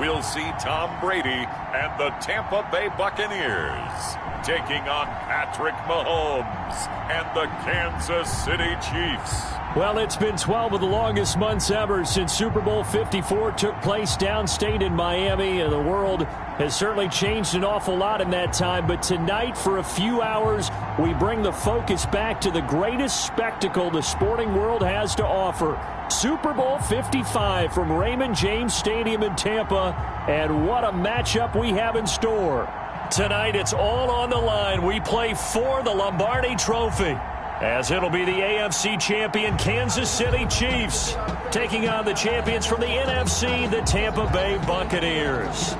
we'll see Tom Brady and the Tampa Bay Buccaneers taking on Patrick Mahomes and the Kansas City Chiefs. Well, it's been 12 of the longest months ever since Super Bowl 54 took place downstate in Miami. And the world has certainly changed an awful lot in that time. But tonight, for a few hours, we bring the focus back to the greatest spectacle the sporting world has to offer. Super Bowl 55 from Raymond James Stadium in Tampa. And what a matchup we have in store. Tonight, it's all on the line. We play for the Lombardi Trophy, as it'll be the AFC champion Kansas City Chiefs taking on the champions from the NFC, the Tampa Bay Buccaneers.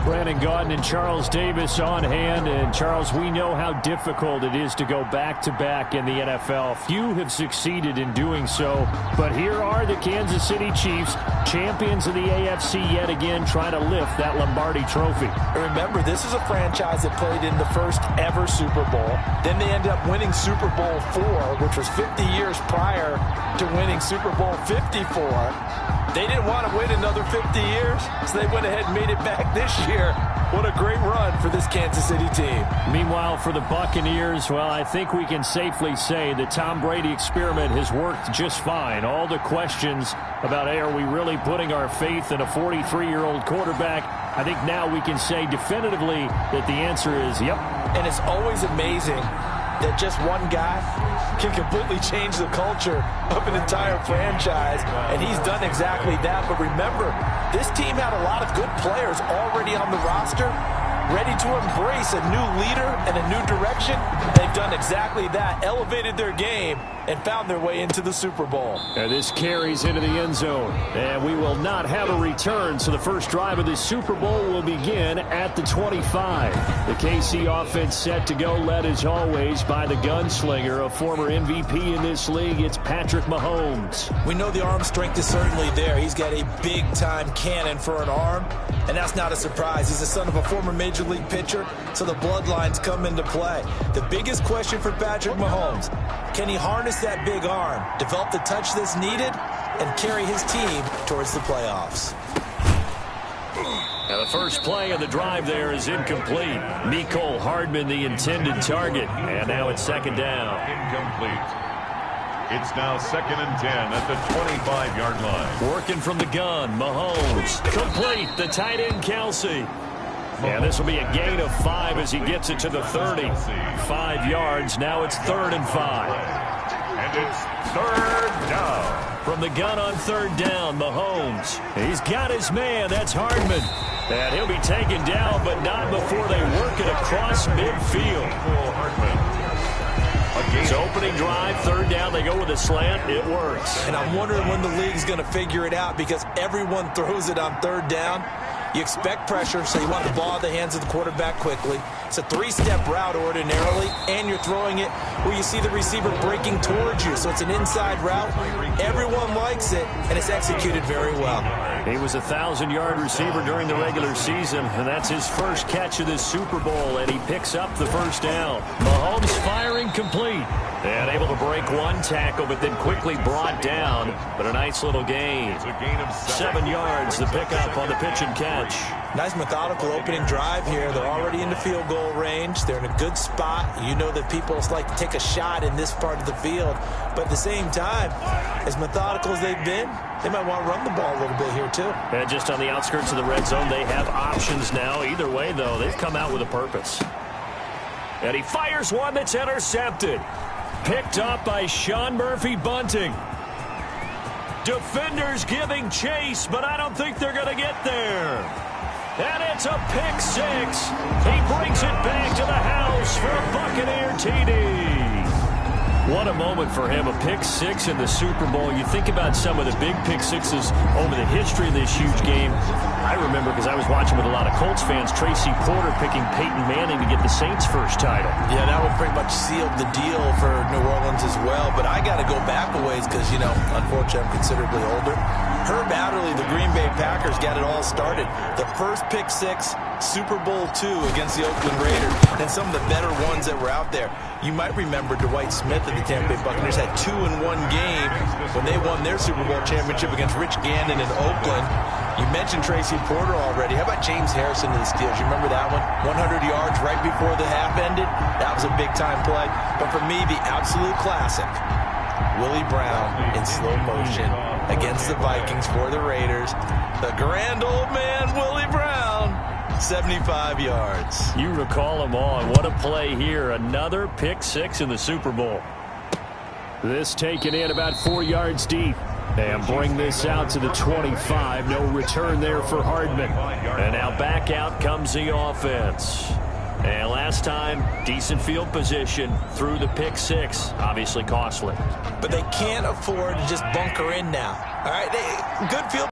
Brandon Gaudin and Charles Davis on hand. And, Charles, we know how difficult it is to go back-to-back in the NFL. Few have succeeded in doing so. But here are the Kansas City Chiefs, champions of the AFC yet again, trying to lift that Lombardi Trophy. Remember, this is a franchise that played in the first ever Super Bowl. Then they ended up winning Super Bowl IV, which was 50 years prior to winning Super Bowl 54. They didn't want to wait another 50 years, so they went ahead and made it back this year. What a great run for this Kansas City team. Meanwhile, for the Buccaneers, well, I think we can safely say the Tom Brady experiment has worked just fine. All the questions about, hey, are we really putting our faith in a 43-year-old quarterback? I think now we can say definitively that the answer is yep. And it's always amazing that just one guy can completely change the culture of an entire franchise, and he's done exactly that. But remember, this team had a lot of good players already on the roster, ready to embrace a new leader and a new direction. They've done exactly that, elevated their game, and found their way into the Super Bowl. And this carries into the end zone, and we will not have a return, so the first drive of the Super Bowl will begin at the 25. The KC offense set to go, led as always by the gunslinger, a former MVP in this league. It's Patrick Mahomes. We know the arm strength is certainly there. He's got a big-time cannon for an arm, and that's not a surprise. He's the son of a former Major League pitcher, so the bloodlines come into play. The biggest question for Patrick Mahomes, can he harness that big arm, develop the touch that's needed, and carry his team towards the playoffs? Now the first play of the drive there is incomplete. Mecole Hardman, the intended target, and now it's second down. Incomplete. It's now 2nd and 10 at the 25-yard line. Working from the gun, Mahomes. Complete, the tight end, Kelsey. And this will be a gain of 5 as he gets it to the 30. 5 yards, now it's 3rd and 5. And it's 3rd down. From the gun on 3rd down, Mahomes. He's got his man, that's Hardman. And he'll be taken down, but not before they work it across midfield. It's opening drive, 3rd down, they go with a slant, it works. And I'm wondering when the league's going to figure it out, because everyone throws it on 3rd down. You expect pressure, so you want the ball in the hands of the quarterback quickly. It's a 3-step route ordinarily, and you're throwing it where you see the receiver breaking towards you. So it's an inside route. Everyone likes it, and it's executed very well. He was a 1,000-yard receiver during the regular season, and that's his first catch of this Super Bowl, and he picks up the first down. Mahomes firing complete. And able to break one tackle, but then quickly brought down. But a nice little gain. It's a gain of 7 yards, the pickup on the pitch and catch. Nice methodical opening drive here. They're already in the field goal range. They're in a good spot. You know that people like to take a shot in this part of the field. But at the same time, as methodical as they've been, they might want to run the ball a little bit here too. And just on the outskirts of the red zone, they have options now. Either way, though, they've come out with a purpose. And he fires one that's intercepted. Picked up by Sean Murphy-Bunting. Defenders giving chase, but I don't think they're going to get there. And it's a pick 6. He brings it back to the house for a Buccaneer TD. What a moment for him, a pick 6 in the Super Bowl. You think about some of the big pick 6s over the history of this huge game. I remember, because I was watching with a lot of Colts fans, Tracy Porter picking Peyton Manning to get the Saints' first title. Yeah, that would pretty much seal the deal for New Orleans as well. But I got to go back a ways because, you know, unfortunately I'm considerably older. Herb Adderley, the Green Bay Packers, got it all started. The first pick 6, Super Bowl II against the Oakland Raiders, and some of the better ones that were out there. You might remember Dwight Smith of the Tampa Bay Buccaneers had 2 in one game when they won their Super Bowl championship against Rich Gannon in Oakland. You mentioned Tracy Porter already. How about James Harrison to the Steelers? You remember that one? 100 yards right before the half ended. That was a big-time play. But for me, the absolute classic, Willie Brown in slow motion against the Vikings for the Raiders. The grand old man, Willie Brown, 75 yards. You recall them all. And what a play here. Another pick six in the Super Bowl. This taken in about 4 yards deep. And bring this out to the 25. No return there for Hardman. And now back out comes the offense. And last time, decent field position through the pick six. Obviously costly. But they can't afford to just bunker in now. All right, good field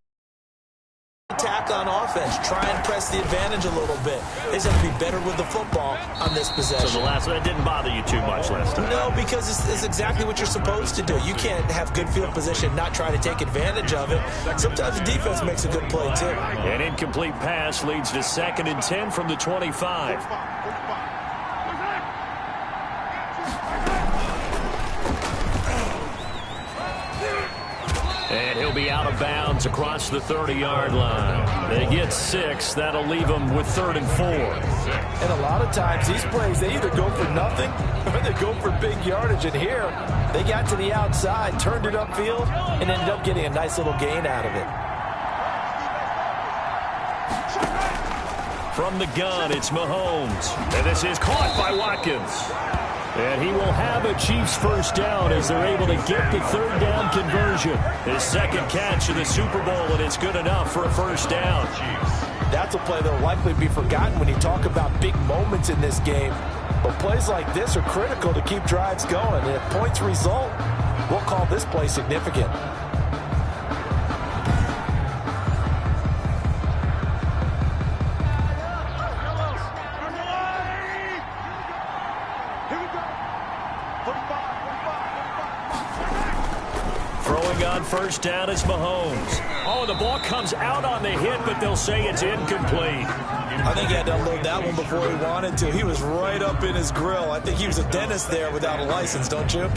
attack on offense. Try and press the advantage a little bit. They just have to be better with the football on this possession. So that didn't bother you too much last time? No, because it's exactly what you're supposed to do. You can't have good field position, not try to take advantage of it. Sometimes the defense makes a good play, too. An incomplete pass leads to 2nd and 10 from the 25. And he'll be out of bounds across the 30-yard line. They get 6. That'll leave them with 3rd and 4. And a lot of times, these plays, they either go for nothing or they go for big yardage. And here, they got to the outside, turned it upfield, and ended up getting a nice little gain out of it. From the gun, it's Mahomes. And this is caught by Watkins. And he will have a Chiefs first down as they're able to get the 3rd down conversion. His 2nd catch in the Super Bowl, and it's good enough for a first down. That's a play that will likely be forgotten when you talk about big moments in this game. But plays like this are critical to keep drives going. And if points result, we'll call this play significant. First down is Mahomes. Oh, the ball comes out on the hit, but they'll say it's incomplete. I think he had to unload that one before he wanted to. He was right up in his grill. I think he was a dentist there without a license, don't you?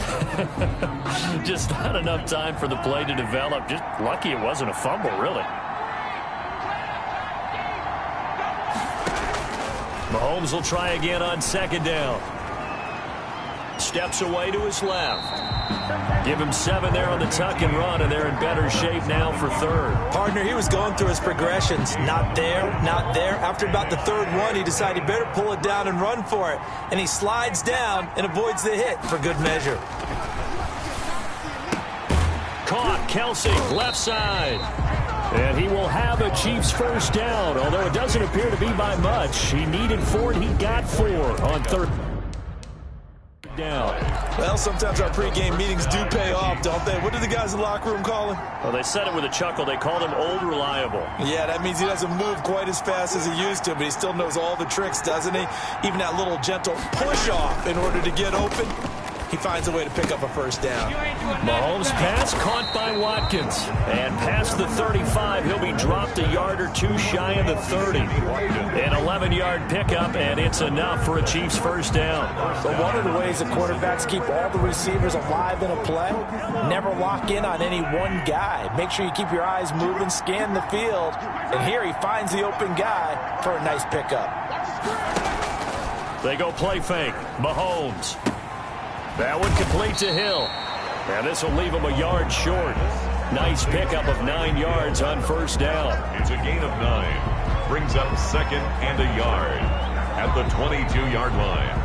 Just not enough time for the play to develop. Just lucky it wasn't a fumble, really. Mahomes will try again on 2nd down. Steps away to his left. Give him 7 there on the tuck and run, and they're in better shape now for 3rd. Partner, he was going through his progressions. Not there, not there. After about the 3rd one, he decided he better pull it down and run for it. And he slides down and avoids the hit for good measure. Caught, Kelsey, left side. And he will have a Chiefs first down, although it doesn't appear to be by much. He needed 4, and he got 4 on 3rd down. Well, sometimes our pregame meetings do pay off, don't they? What do the guys in the locker room call him? Well, they said it with a chuckle. They called him Old Reliable. Yeah, that means he doesn't move quite as fast as he used to, but he still knows all the tricks, doesn't he? Even that little gentle push-off in order to get open. He finds a way to pick up a first down. Mahomes' pass caught by Watkins. And past the 35, he'll be dropped a yard or 2 shy of the 30. An 11-yard pickup, and it's enough for a Chiefs first down. So one of the ways the quarterbacks keep all the receivers alive in a play, never lock in on any one guy. Make sure you keep your eyes moving, scan the field. And here he finds the open guy for a nice pickup. They go play fake. Mahomes. That one complete to Hill. And this will leave him a yard short. Nice pickup of 9 yards on first down. It's a gain of 9. Brings up 2nd and a yard at the 22-yard line.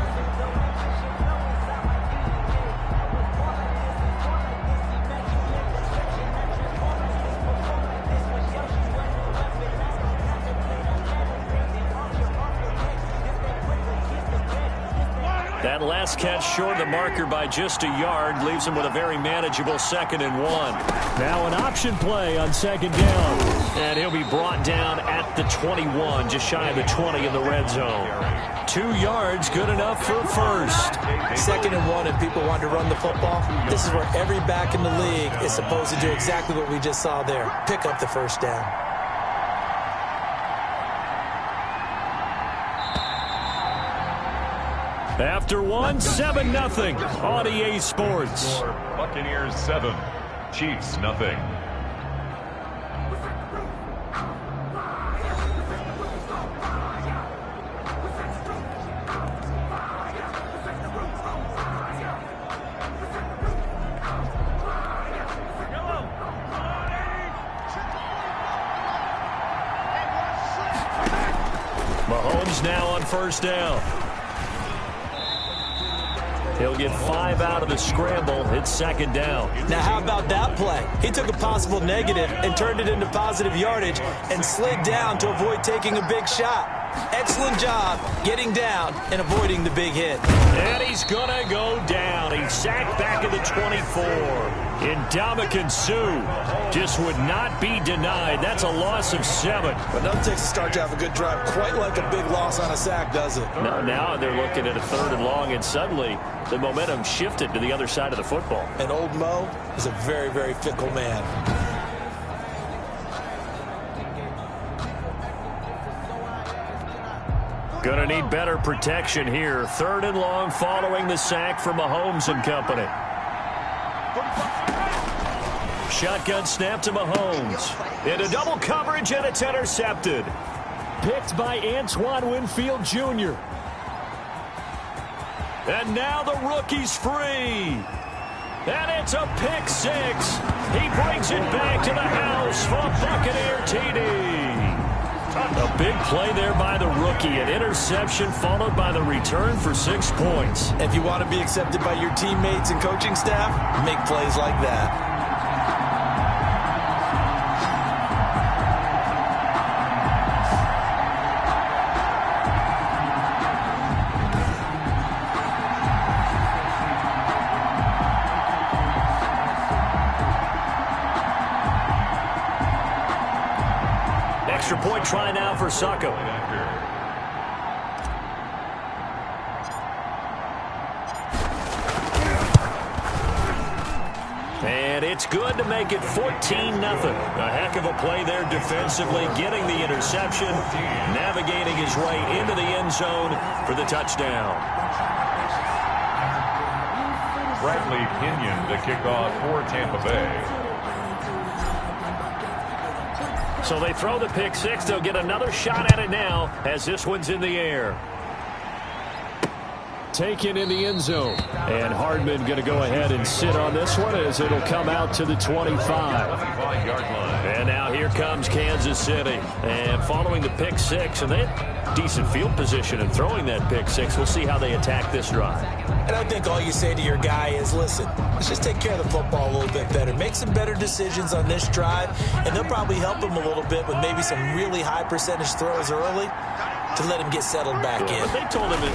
That last catch short of the marker by just a yard leaves him with a very manageable 2nd and 1. Now an option play on 2nd down. And he'll be brought down at the 21, just shy of the 20 in the red zone. 2 yards, good enough for a first. 2nd and 1, and people want to run the football. This is where every back in the league is supposed to do exactly what we just saw there. Pick up the first down. After 1, 7-0 on EA Sports. Buccaneers 7, Chiefs 0. Mahomes now on first down. He'll get 5 out of the scramble. It's second down. Now, how about that play? He took a possible negative and turned it into positive yardage and slid down to avoid taking a big shot. Excellent job getting down and avoiding the big hit. And he's going to go down. He's sacked back at the 24. Ndamukong Suh just would not be denied. That's a loss of 7. But nothing takes a start to have a good drive quite like a big loss on a sack, does it? Now they're looking at a 3rd and long, and suddenly the momentum shifted to the other side of the football. And old Mo is a very, very fickle man. Gonna need better protection here. 3rd and long following the sack from Mahomes and company. Shotgun snap to Mahomes. Into double coverage, and it's intercepted. Picked by Antoine Winfield Jr. And now the rookie's free. And it's a pick 6. He brings it back to the house for a Buccaneer TD. A big play there by the rookie. An interception followed by the return for 6 points. If you want to be accepted by your teammates and coaching staff, make plays like that. Extra point try now for Sacco. And it's good to make it 14-0. A heck of a play there defensively, getting the interception, navigating his way into the end zone for the touchdown. Bradley Pinion to kick off for Tampa Bay. So they throw the pick 6. They'll get another shot at it now as this one's in the air. Taken in the end zone. And Hardman going to go ahead and sit on this one as it'll come out to the 25. And now here comes Kansas City. And following the pick 6, and they had decent field position in throwing that pick 6. We'll see how they attack this drive. And I think all you say to your guy is, listen, let's just take care of the football a little bit better. Make some better decisions on this drive, and they'll probably help him a little bit with maybe some really high percentage throws early to let him get settled back in. But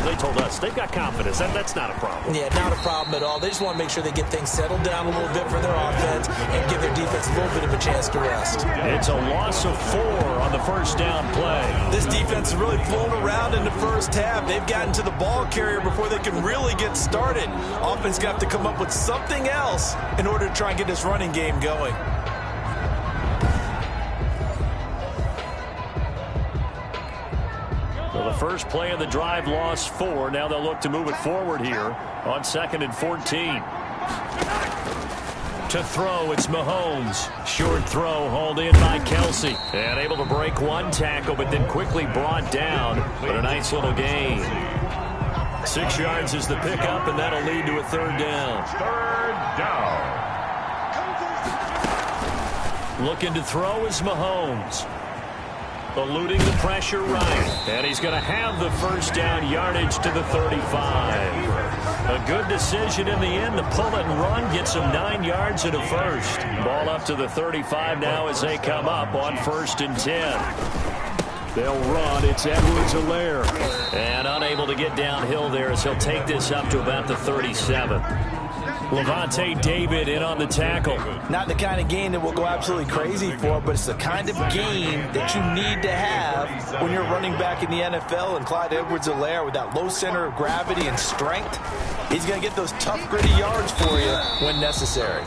they told us they've got confidence. That's not a problem. Yeah, not a problem at all. They just want to make sure they get things settled down a little bit for their offense and give their defense a little bit of a chance to rest. It's a loss of 4 on the first down play. This defense has really flown around in the first half. They've gotten to the ball carrier before they can really get started. Offense got to come up with something else in order to try and get this running game going. So the first play of the drive lost 4. Now they'll look to move it forward here on 2nd and 14. To throw, it's Mahomes. Short throw hauled in by Kelsey. And able to break one tackle, but then quickly brought down. But a nice little gain. 6 yards is the pickup, and that'll lead to a 3rd down. 3rd down. Looking to throw is Mahomes. Eluding the pressure right. And he's going to have the first down yardage to the 35. A good decision in the end to pull it and run. Get some 9 yards and a first. Ball up to the 35 now as they come up on 1st and 10. They'll run. It's Edwards-Helaire. And unable to get downhill there as he'll take this up to about the 37. Levante David in on the tackle. Not the kind of gain that we'll go absolutely crazy for, but it's the kind of gain that you need to have when you're running back in the NFL. And Clyde Edwards-Helaire, with that low center of gravity and strength, he's going to get those tough, gritty yards for you when necessary.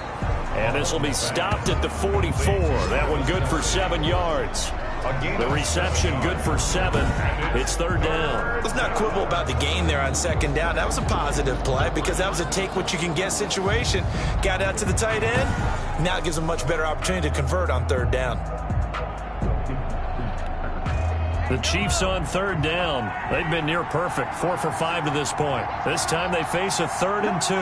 And this will be stopped at the 44. That one good for 7 yards. The reception good for 7. It's 3rd down. Let's not quibble about the gain there on 2nd down. That was a positive play because that was a take-what-you-can-get situation. Got out to the tight end. Now it gives them a much better opportunity to convert on 3rd down. The Chiefs on 3rd down. They've been near perfect. 4 for 5 to this point. This time they face a 3rd and 2.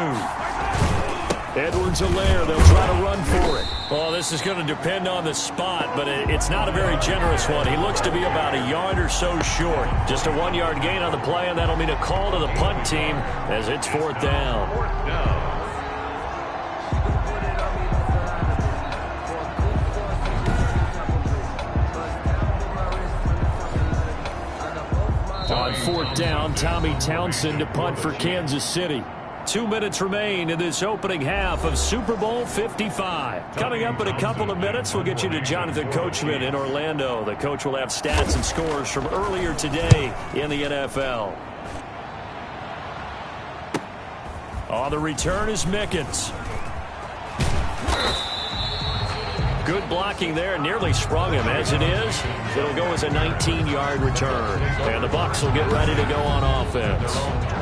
Edwards-Helaire, they'll try to run for it. Well, this is going to depend on the spot, but it's not a very generous one. He looks to be about a yard or so short. Just a 1-yard gain on the play, and that'll mean a call to the punt team as it's 4th down. On 4th down, Tommy Townsend to punt for Kansas City. 2 minutes remain in this opening half of Super Bowl 55. Coming up in a couple of minutes, we'll get you to Jonathan Coachman in Orlando. The coach will have stats and scores from earlier today in the NFL. On the return is Mickens. Good blocking there, nearly sprung him. As it is, it'll go as a 19-yard return. And the Bucs will get ready to go on offense.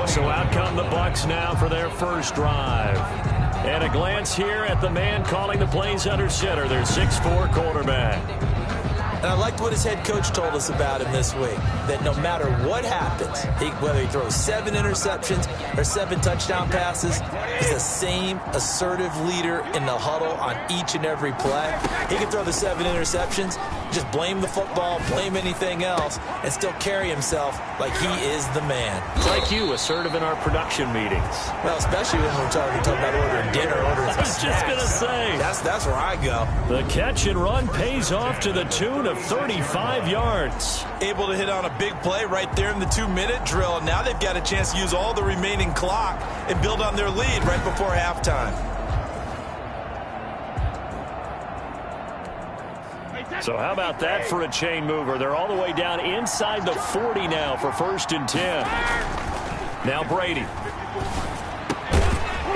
So out come the Bucs now for their first drive. And a glance here at the man calling the plays under center, their 6'4" quarterback. And I liked what his head coach told us about him this week, that no matter what happens, whether he throws 7 interceptions or 7 touchdown passes, he's the same assertive leader in the huddle on each and every play. He can throw the 7 interceptions, just blame the football, blame anything else, and still carry himself like he is the man. Like you, assertive in our production meetings. Well, especially when we're talking about ordering dinner, ordering some snacks. I was just going to say. That's where I go. The catch and run pays off to the tune of 35 yards. Able to hit on a big play right there in the 2-minute drill. Now they've got a chance to use all the remaining clock and build on their lead right before halftime. So how about that for a chain mover? They're all the way down inside the 40 now for 1st and 10. Now Brady.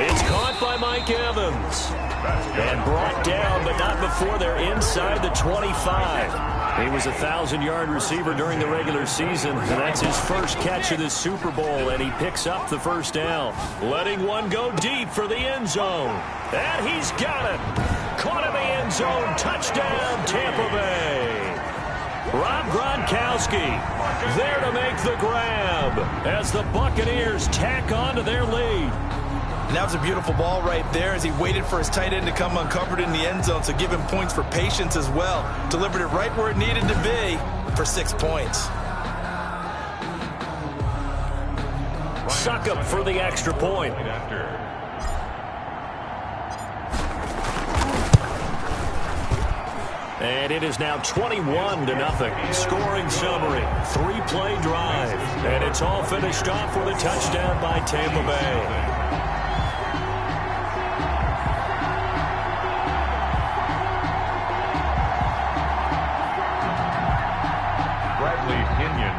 It's caught by Mike Evans. And brought down, but not before they're inside the 25. He was a 1,000-yard receiver during the regular season, and that's his first catch of this Super Bowl, and he picks up the first down. Letting one go deep for the end zone. And he's got it. Caught in the end zone. Touchdown, Tampa Bay. Rob Gronkowski there to make the grab as the Buccaneers tack on to their lead. And that was a beautiful ball right there as he waited for his tight end to come uncovered in the end zone, so give him points for patience as well. Delivered it right where it needed to be for 6 points. Succop for the extra point. And it is now 21-0. Scoring summary. 3-play drive. And it's all finished off with a touchdown by Tampa Bay.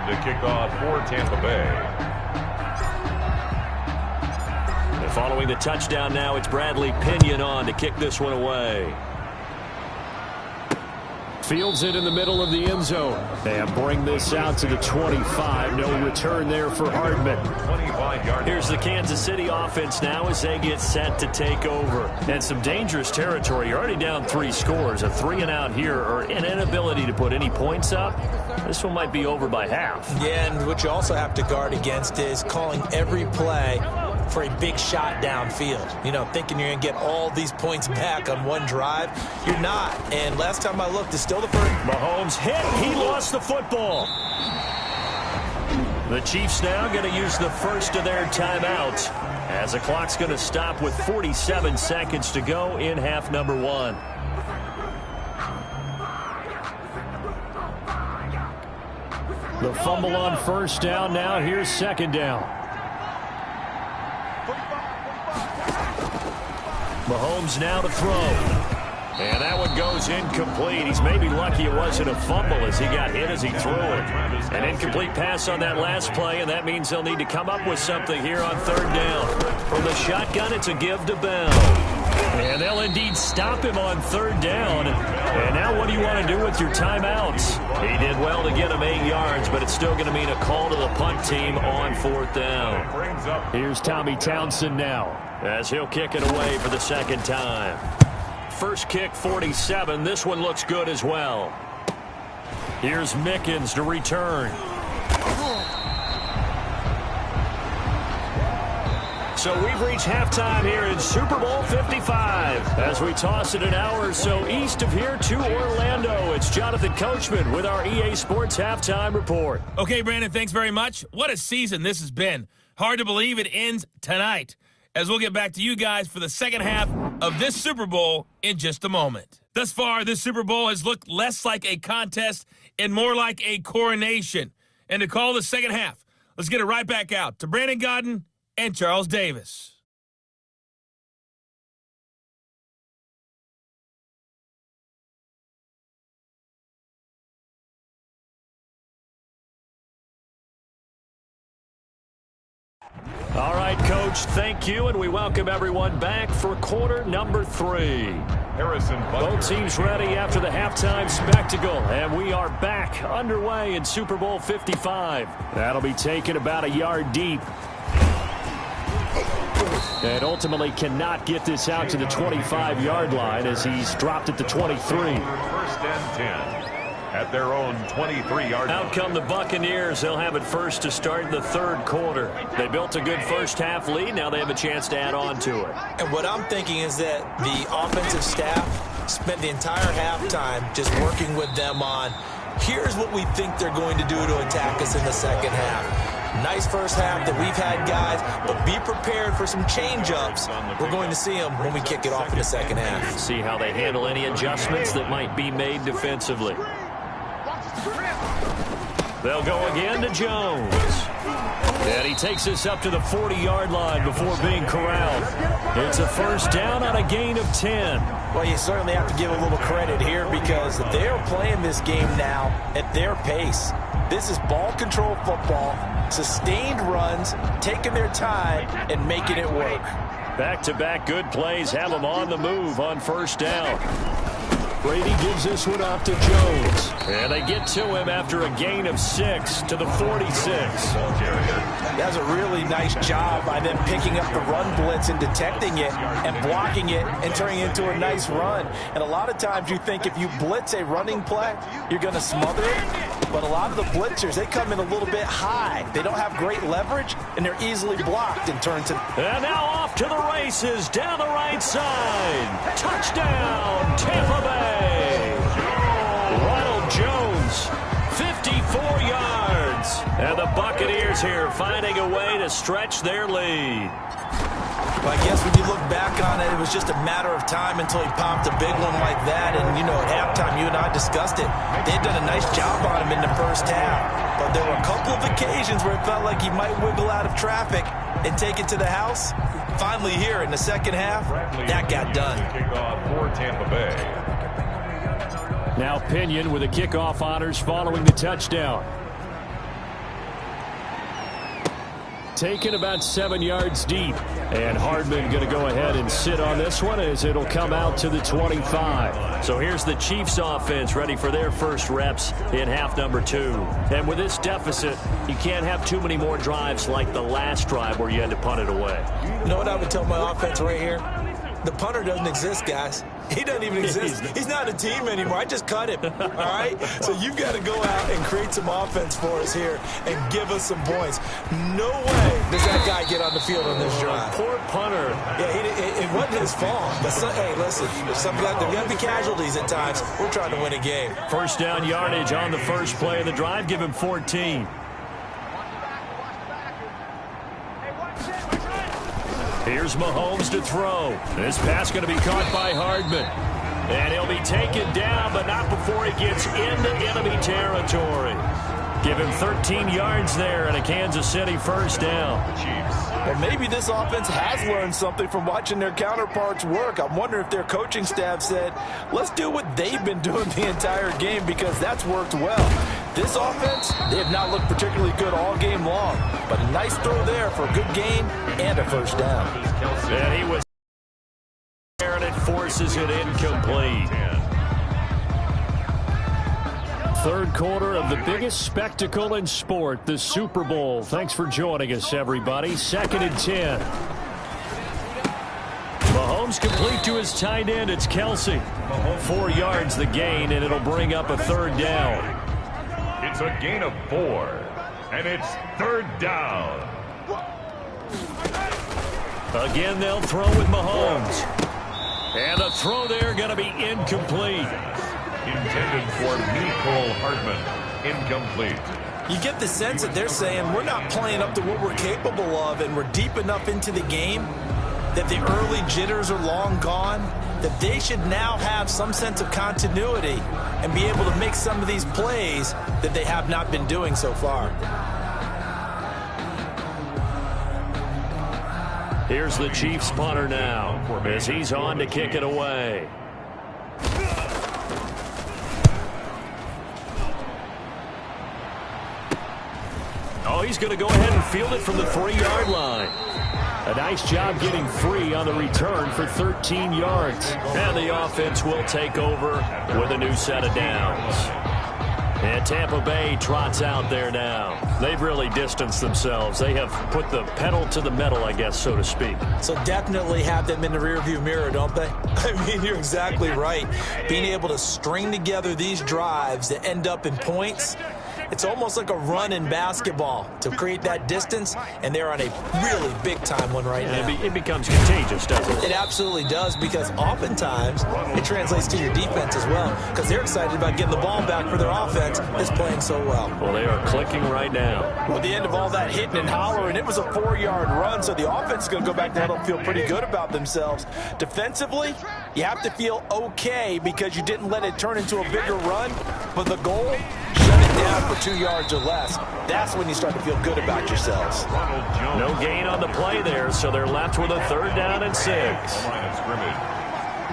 To kick off for Tampa Bay. And following the touchdown now, it's Bradley Pinion on to kick this one away. Fields it in the middle of the end zone. And bring this out to the 25. No return there for Hardman. Here's the Kansas City offense now as they get set to take over. And some dangerous territory. You're already down 3 scores. A 3-and-out here or an inability to put any points up. This one might be over by half. Yeah, and what you also have to guard against is calling every play for a big shot downfield. You know, thinking you're going to get all these points back on one drive. You're not. And last time I looked, it's still the first. Mahomes hit. He lost the football. The Chiefs now going to use the first of their timeouts as the clock's going to stop with 47 seconds to go in half number 1. The fumble on first down now. Here's second down. Mahomes now to throw. And that one goes incomplete. He's maybe lucky it wasn't a fumble as he got hit as he threw it. An incomplete pass on that last play, and that means they'll need to come up with something here on third down. From the shotgun, it's a give to Bell. And they'll indeed stop him on third down. And now what do you want to do with your timeouts? He did well to get him 8 yards, but it's still going to mean a call to the punt team on fourth down. Here's Tommy Townsend now as he'll kick it away for the second time. First kick, 47. This one looks good as well. Here's Mickens to return. So we've reached halftime here in Super Bowl 55. As we toss it an hour or so east of here to Orlando, it's Jonathan Coachman with our EA Sports Halftime Report. Okay, Brandon, thanks very much. What a season this has been. Hard to believe it ends tonight, as we'll get back to you guys for the second half of this Super Bowl in just a moment. Thus far, this Super Bowl has looked less like a contest and more like a coronation. And to call the second half, let's get it right back out to Brandon Godden and Charles Davis. All right, Coach, thank you, and we welcome everyone back for quarter number 3. Both teams ready after the halftime spectacle, and we are back underway in Super Bowl 55. That'll be taken about a yard deep. And ultimately cannot get this out to the 25-yard line as he's dropped at the 23. First and 10 at their own 23-yard line. Out come the Buccaneers. They'll have it first to start the third quarter. They built a good first-half lead. Now they have a chance to add on to it. And what I'm thinking is that the offensive staff spent the entire halftime just working with them on, here's what we think they're going to do to attack us in the second half. Nice first half that we've had, guys, but be prepared for some change-ups. We're going to see them when we kick it off in the second half. See how they handle any adjustments that might be made defensively. They'll go again to Jones. And he takes us up to the 40-yard line before being corralled. It's a first down on a gain of 10. Well, you certainly have to give a little credit here because they're playing this game now at their pace. This is ball control football, sustained runs, taking their time, and making it work. Back-to-back good plays have them on the move on first down. Brady gives this one off to Jones. And they get to him after a gain of 6 to the 46. That's a really nice job by them picking up the run blitz and detecting it and blocking it and turning it into a nice run. And a lot of times you think if you blitz a running play, you're going to smother it. But a lot of the blitzers, they come in a little bit high. They don't have great leverage, and they're easily blocked and turned to... And now off to the races down the right side. Touchdown, Tampa Bay. Ronald Jones, 54 yards. And the Buccaneers here finding a way to stretch their lead. Well, I guess when you look back on it, it was just a matter of time until he popped a big one like that. And, you know, at halftime, you and I discussed it. They had done a nice job on him in the first half. But there were a couple of occasions where it felt like he might wiggle out of traffic and take it to the house. Finally here in the second half, that got done. Kickoff for Tampa Bay. Now Pinion with the kickoff honors following the touchdown. Taken about 7 yards deep. And Hardman going to go ahead and sit on this one as it'll come out to the 25. So here's the Chiefs offense ready for their first reps in half number 2. And with this deficit, you can't have too many more drives like the last drive where you had to punt it away. You know what I would tell my offense right here? The punter doesn't exist, guys. He doesn't even exist. He's not a team anymore. I just cut him, all right? So you've got to go out and create some offense for us here and give us some points. No way does that guy get on the field on this drive. Poor punter. Yeah, it wasn't his fault. But hey, listen, there's got to be casualties at times. We're trying to win a game. First down yardage on the first play of the drive. Give him 14. Here's Mahomes to throw. This pass going to be caught by Hardman. And he'll be taken down, but not before he gets into enemy territory. Give him 13 yards there and a Kansas City first down. Well, maybe this offense has learned something from watching their counterparts work. I'm wondering if their coaching staff said, let's do what they've been doing the entire game because that's worked well. This offense, they have not looked particularly good all game long, but a nice throw there for a good gain and a first down. And he was there, and it forces it incomplete. Third quarter of the biggest spectacle in sport, the Super Bowl. Thanks for joining us, everybody. 2nd and 10. Mahomes complete to his tight end. It's Kelsey. 4 yards the gain, and it'll bring up a third down. It's a gain of 4, and it's third down. Again, they'll throw with Mahomes. And the throw there going to be incomplete. Intended for Nicole Hartman. Incomplete. You get the sense that they're saying we're not playing up to what we're capable of, and we're deep enough into the game that the early jitters are long gone, that they should now have some sense of continuity and be able to make some of these plays that they have not been doing so far. Here's the Chiefs punter now as he's on to kick it away. Oh, he's going to go ahead and field it from the 3-yard line. A nice job getting free on the return for 13 yards. And the offense will take over with a new set of downs. And Tampa Bay trots out there now. They've really distanced themselves. They have put the pedal to the metal, I guess, so to speak. So definitely have them in the rearview mirror, don't they? I mean, you're exactly right. Being able to string together these drives that end up in points, it's almost like a run in basketball to create that distance, and they're on a really big-time one right now. It becomes contagious, doesn't it? It absolutely does, because oftentimes it translates to your defense as well, because they're excited about getting the ball back for their offense that's playing so well. Well, they are clicking right now. Well, at the end of all that hitting and hollering, it was a 4-yard run, so the offense is going to go back there and feel pretty good about themselves. Defensively, you have to feel okay because you didn't let it turn into a bigger run, but the goal, shut it down for 2 yards or less. That's when you start to feel good about yourselves. No gain on the play there, so they're left with a 3rd down and 6. Line of scrimmage.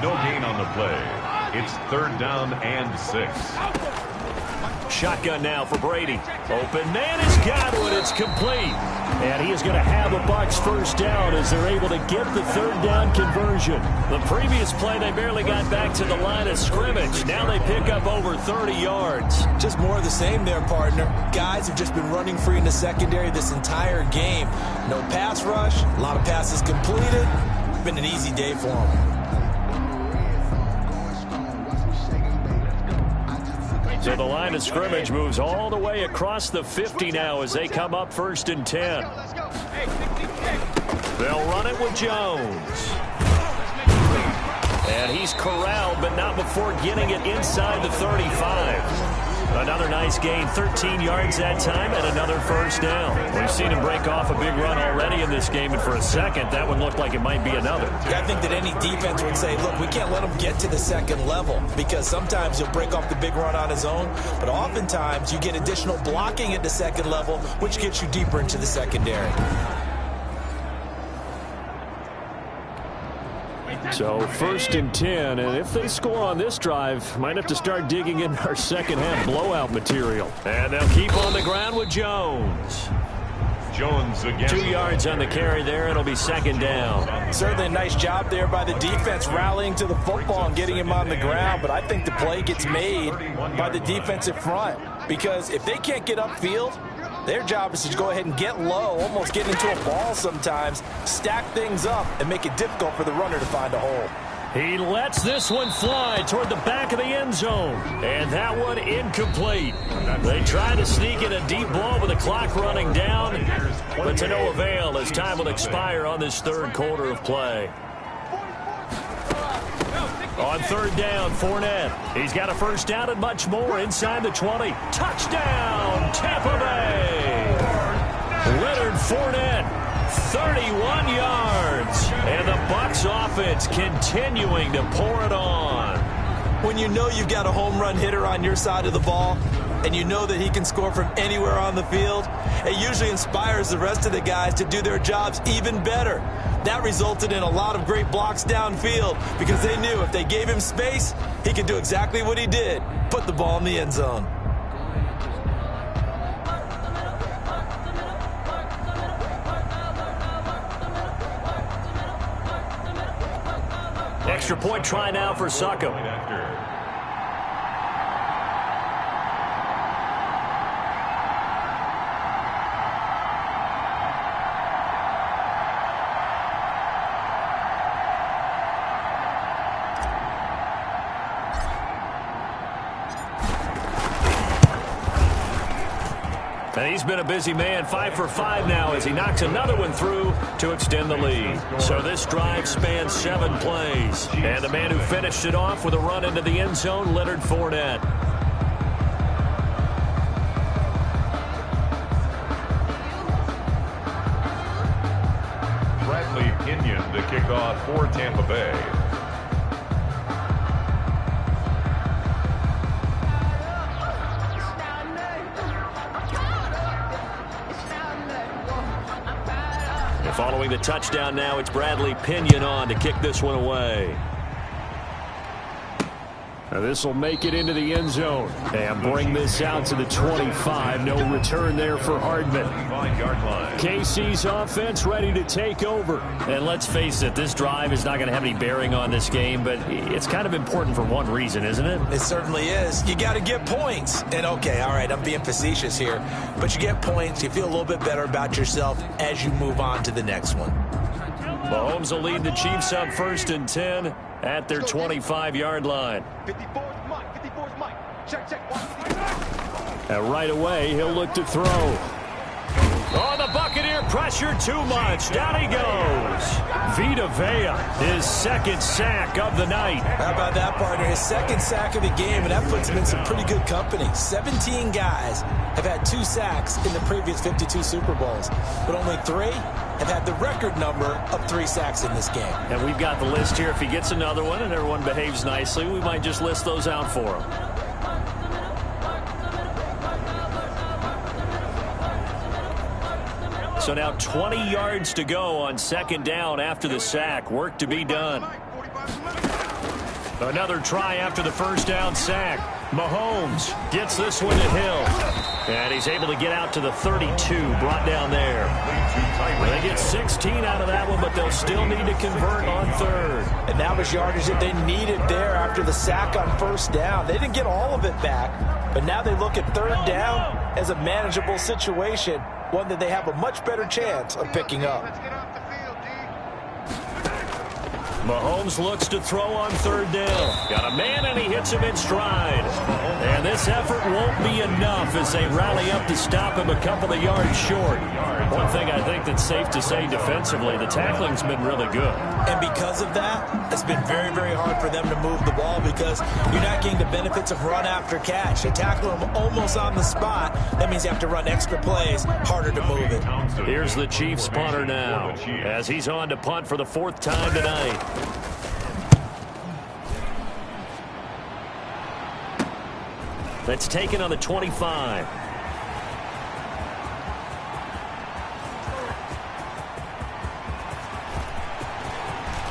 No gain on the play. It's 3rd down and 6. Shotgun now for Brady. Open man has got one. It's complete. And he is going to have a Bucs 1st down as they're able to get the 3rd down conversion. The previous play, they barely got back to the line of scrimmage. Now they pick up over 30 yards. Just more of the same there, partner. Guys have just been running free in the secondary this entire game. No pass rush, a lot of passes completed. Been an easy day for them. So the line of scrimmage moves all the way across the 50 now as they come up 1st and 10. They'll run it with Jones. And he's corralled, but not before getting it inside the 35. Another nice gain, 13 yards that time, and another 1st down. We've seen him break off a big run already in this game, and for a second, that one looked like it might be another. Yeah, I think that any defense would say, look, we can't let him get to the 2nd level, because sometimes he'll break off the big run on his own, but oftentimes you get additional blocking at the 2nd level, which gets you deeper into the secondary. So 1st and 10, and if they score on this drive, might have to start digging in our 2nd half blowout material. And they'll keep on the ground with Jones. Jones again. 2 yards on the carry there. It'll be 2nd down. Certainly a nice job there by the defense rallying to the football and getting him on the ground, but I think the play gets made by the defensive front, because if they can't get upfield, their job is to go ahead and get low, almost get into a ball sometimes, stack things up, and make it difficult for the runner to find a hole. He lets this one fly toward the back of the end zone. And that one incomplete. They try to sneak in a deep ball with the clock running down, but to no avail as time will expire on this 3rd quarter of play. On 3rd down, Fournette. He's got a 1st down and much more inside the 20. Touchdown, Tampa Bay! Leonard Fournette, 31 yards. And the Bucs offense continuing to pour it on. When you know you've got a home run hitter on your side of the ball, and you know that he can score from anywhere on the field, it usually inspires the rest of the guys to do their jobs even better. That resulted in a lot of great blocks downfield because they knew if they gave him space, he could do exactly what he did, put the ball in the end zone. Extra point try now for Succop. And he's been a busy man, 5 for 5 now as he knocks another one through to extend the lead. So this drive spans 7 plays. And the man who finished it off with a run into the end zone, Leonard Fournette. Bradley Pinion to kick off for Tampa Bay. Following the touchdown now, it's Bradley Pinion on to kick this one away. Now this will make it into the end zone and bring this out to the 25. No return there for Hardman. KC's offense ready to take over. And let's face it, this drive is not going to have any bearing on this game, but it's kind of important for one reason, isn't it? It certainly is. You got to get points. And okay, all right, I'm being facetious here, but you get points, you feel a little bit better about yourself as you move on to the next one. Mahomes will lead the Chiefs up 1st and 10 at their 25-yard line. 54's Mike. 54's Mike. Check. And right away, he'll look to throw. Oh, the Buccaneer pressure too much. Down he goes. Vita Vea, his 2nd sack of the night. How about that, partner? His 2nd sack of the game, and that puts him in some pretty good company. 17 guys have had 2 sacks in the previous 52 Super Bowls, but only 3 have had the record number of 3 sacks in this game. And we've got the list here. If he gets another one and everyone behaves nicely, we might just list those out for him. So now 20 yards to go on 2nd down after the sack. Work to be done. Another try after the 1st down sack. Mahomes gets this one to Hill. And he's able to get out to the 32, brought down there. They get 16 out of that one, but they'll still need to convert on 3rd. And that was yardage that they needed there after the sack on 1st down. They didn't get all of it back, but now they look at 3rd down as a manageable situation, one that they have a much better chance of picking up. Mahomes looks to throw on 3rd down. Got a man, and he hits him in stride. And this effort won't be enough as they rally up to stop him a couple of yards short. One thing I think that's safe to say defensively, the tackling's been really good. And because of that, it's been very, very hard for them to move the ball because you're not getting the benefits of run after catch. They tackle him almost on the spot. That means you have to run extra plays, harder to move it. Here's the Chiefs punter now as he's on to punt for the 4th time tonight. That's taken on the 25.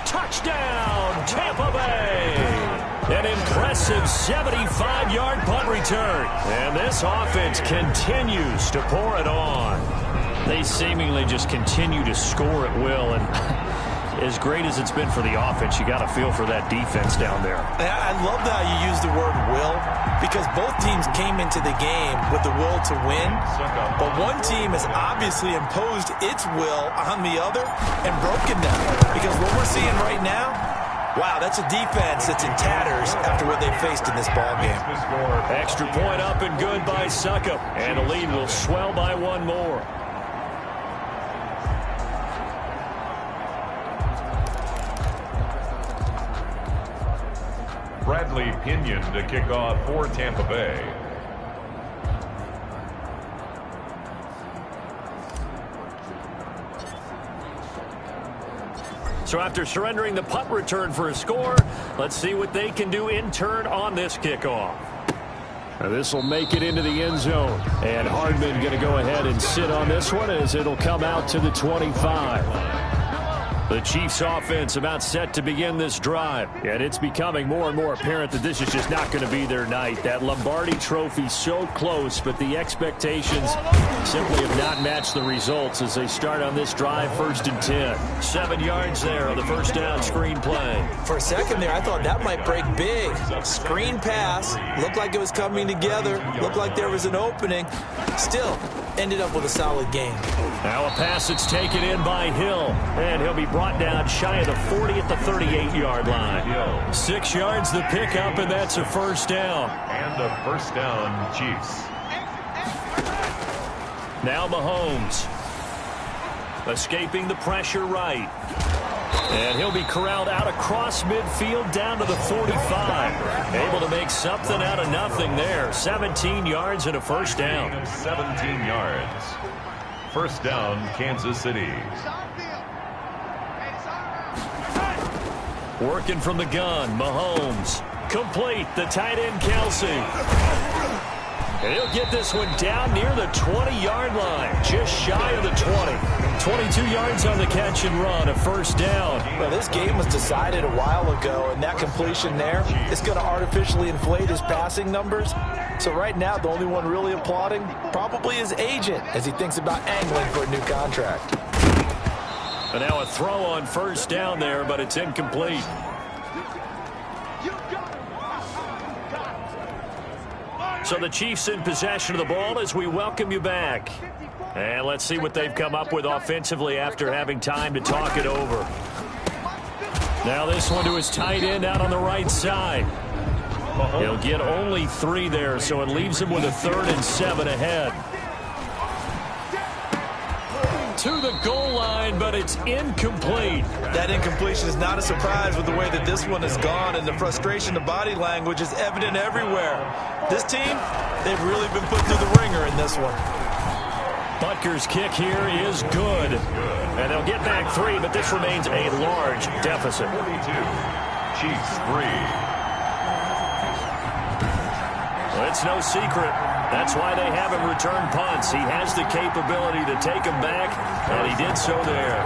Touchdown, Tampa Bay! An impressive 75-yard punt return. And this offense continues to pour it on. They seemingly just continue to score at will, and as great as it's been for the offense, you got to feel for that defense down there. I love how you use the word will, because both teams came into the game with the will to win, but one team has obviously imposed its will on the other and broken them. Because what we're seeing right now, wow, that's a defense that's in tatters after what they faced in this ball game. Extra point up and good by Succop, and the lead will swell by 1 more. Bradley Pinion to kick off for Tampa Bay. So after surrendering the punt return for a score, let's see what they can do in turn on this kickoff. Now this will make it into the end zone. And Hardman going to go ahead and sit on this one as it'll come out to the 25. The Chiefs offense about set to begin this drive. And it's becoming more and more apparent that this is just not going to be their night. That Lombardi trophy so close, but the expectations simply have not matched the results as they start on this drive 1st and 10. 7 yards there on the 1st down screen play. For a second there, I thought that might break big. Screen pass, looked like it was coming together, looked like there was an opening. Still, ended up with a solid game. Now a pass that's taken in by Hill, and he'll be brought down shy of the 40 at the 38-yard line. 6 yards the pickup, and that's a 1st down. And a 1st down, Chiefs. Now Mahomes. Escaping the pressure right. And he'll be corralled out across midfield down to the 45. Able to make something out of nothing there. 17 yards and a first down. 17 yards. First down, Kansas City. Working from the gun, Mahomes. Complete, the tight end, Kelsey. And he'll get this one down near the 20-yard line, just shy of the 20. 22 yards on the catch and run, a first down. Well, this game was decided a while ago, and that completion there is going to artificially inflate his passing numbers. So right now, the only one really applauding probably his agent as he thinks about angling for a new contract. And now a throw on first down there, but it's incomplete. So the Chiefs in possession of the ball as we welcome you back. And let's see what they've come up with offensively after having time to talk it over. Now this one to his tight end out on the right side. He'll get only 3 there, so it leaves him with a 3rd and 7 ahead. To the goal line, but it's incomplete. That incompletion is not a surprise with the way that this one has gone, and the frustration, the body language is evident everywhere. This team, they've really been put through the ringer in this one. Butker's kick here is good. And they'll get back 3, but this remains a large deficit. 42. Chiefs 3. Well, it's no secret. That's why they have him return punts. He has the capability to take them back, and he did so there.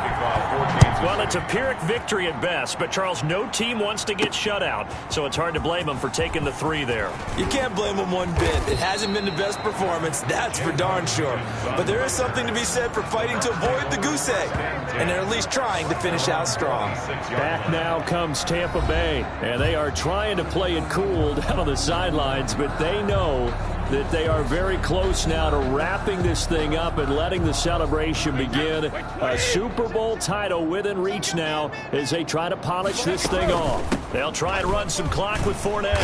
Well, it's a Pyrrhic victory at best, but, Charles, no team wants to get shut out, so it's hard to blame him for taking the 3 there. You can't blame him one bit. It hasn't been the best performance, that's for darn sure. But there is something to be said for fighting to avoid the goose egg, and they're at least trying to finish out strong. Back now comes Tampa Bay, and they are trying to play it cool down on the sidelines, but they know that they are very close now to wrapping this thing up and letting the celebration begin. A Super Bowl title within reach now as they try to polish this thing off. They'll try and run some clock with Fournette.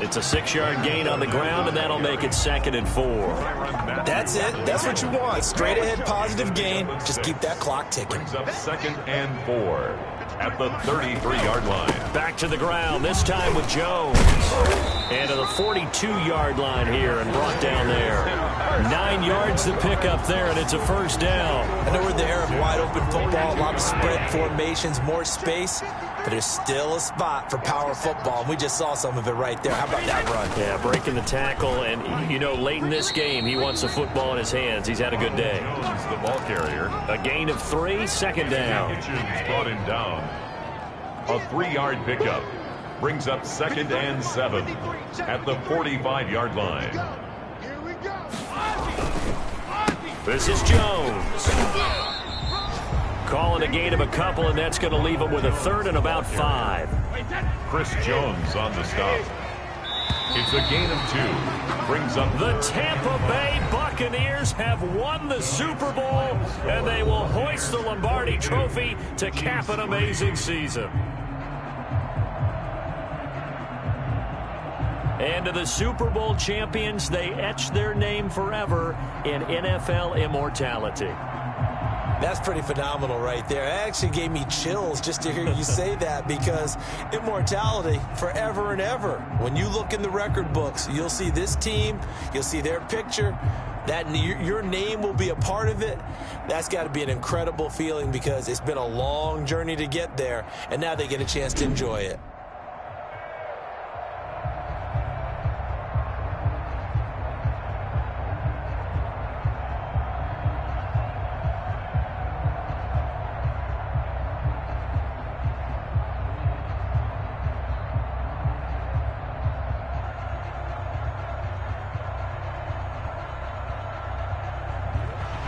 It's a 6-yard gain on the ground, and that'll make it 2nd and 4. That's it. That's what you want. Straight ahead positive gain. Just keep that clock ticking. Brings up 2nd and 4 at the 33-yard line. Back to the ground, this time with Jones. And to the 42-yard line here and brought down there. 9 yards to pick up there, and it's a first down. I know we're in the era of wide-open football, a lot of spread formations, more space, but there's still a spot for power football, and we just saw some of it right there. How about that run? Yeah, breaking the tackle, and, you know, late in this game, he wants the football in his hands. He's had a good day. Jones, the ball carrier. A gain of 3, 2nd down. Hitchens brought him down. A 3-yard pickup. Brings up 2nd and 7 at the 45-yard line. This is Jones. Calling a gain of a couple, and that's going to leave him with a 3rd and about 5. Chris Jones on the stop. It's a gain of 2. Brings up the Tampa Bay Buccaneers have won the Super Bowl, and they will hoist the Lombardi Trophy to cap an amazing season. And to the Super Bowl champions, they etch their name forever in NFL immortality. That's pretty phenomenal right there. It actually gave me chills just to hear you say that, because immortality forever and ever. When you look in the record books, you'll see this team, you'll see their picture, that your name will be a part of it. That's got to be an incredible feeling, because it's been a long journey to get there, and now they get a chance to enjoy it.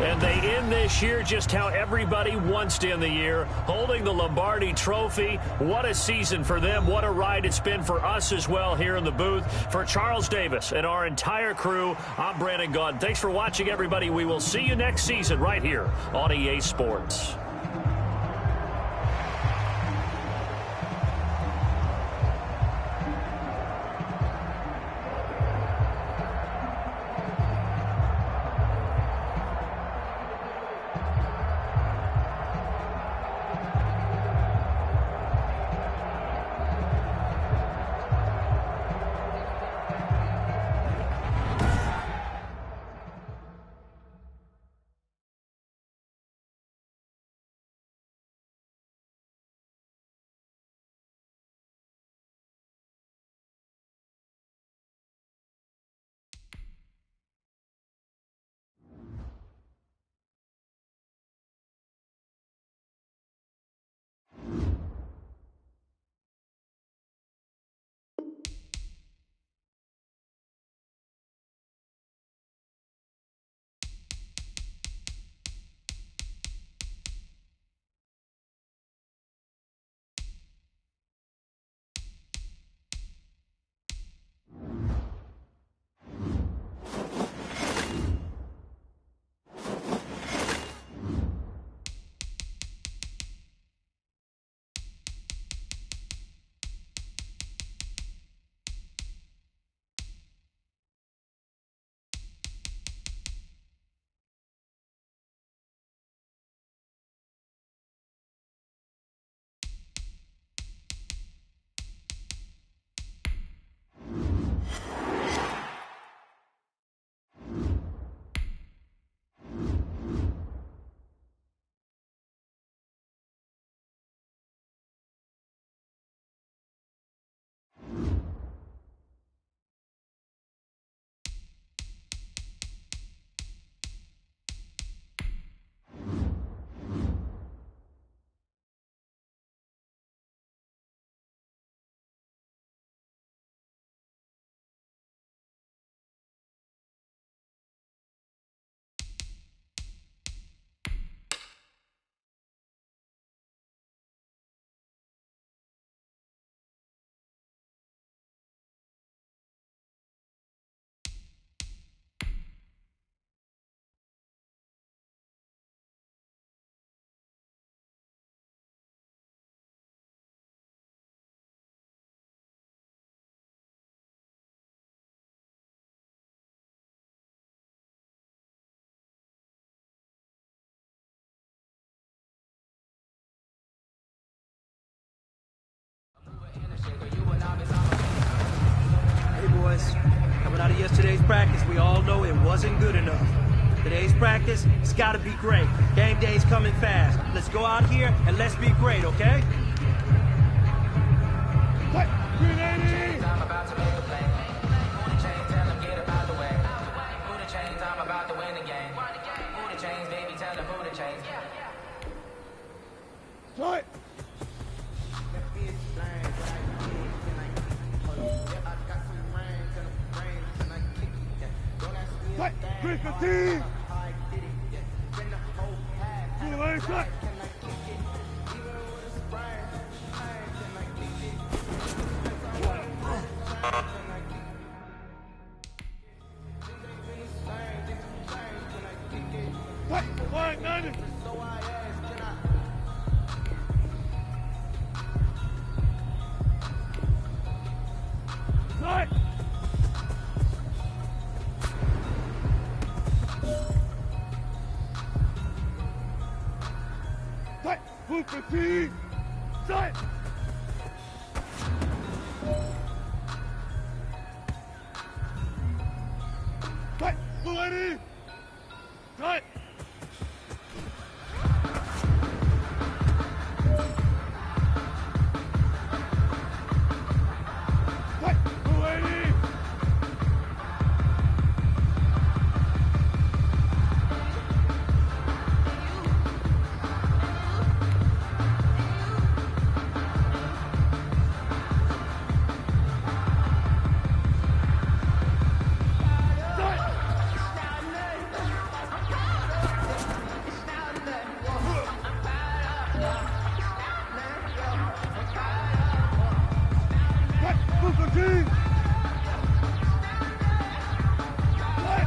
And they end this year just how everybody wants to end the year, holding the Lombardi Trophy. What a season for them. What a ride it's been for us as well here in the booth. For Charles Davis and our entire crew, I'm Brandon Gaudin. Thanks for watching, everybody. We will see you next season right here on EA Sports. boys. Coming out of yesterday's practice, we all know it wasn't good enough. Today's practice, it's got to be great. Game day's coming fast. Let's go out here and let's be great, okay? What? 380! I'm about to make a play. Booty chains, tell them get about the way. Booty chains, I'm about to win the game. Booty chains, baby, tell them booty chains. What? What? 315! Shot! What? 190! What? What? Move fatigue! Shot! What? 280! Shot! What? 280! What? Move fatigue! What?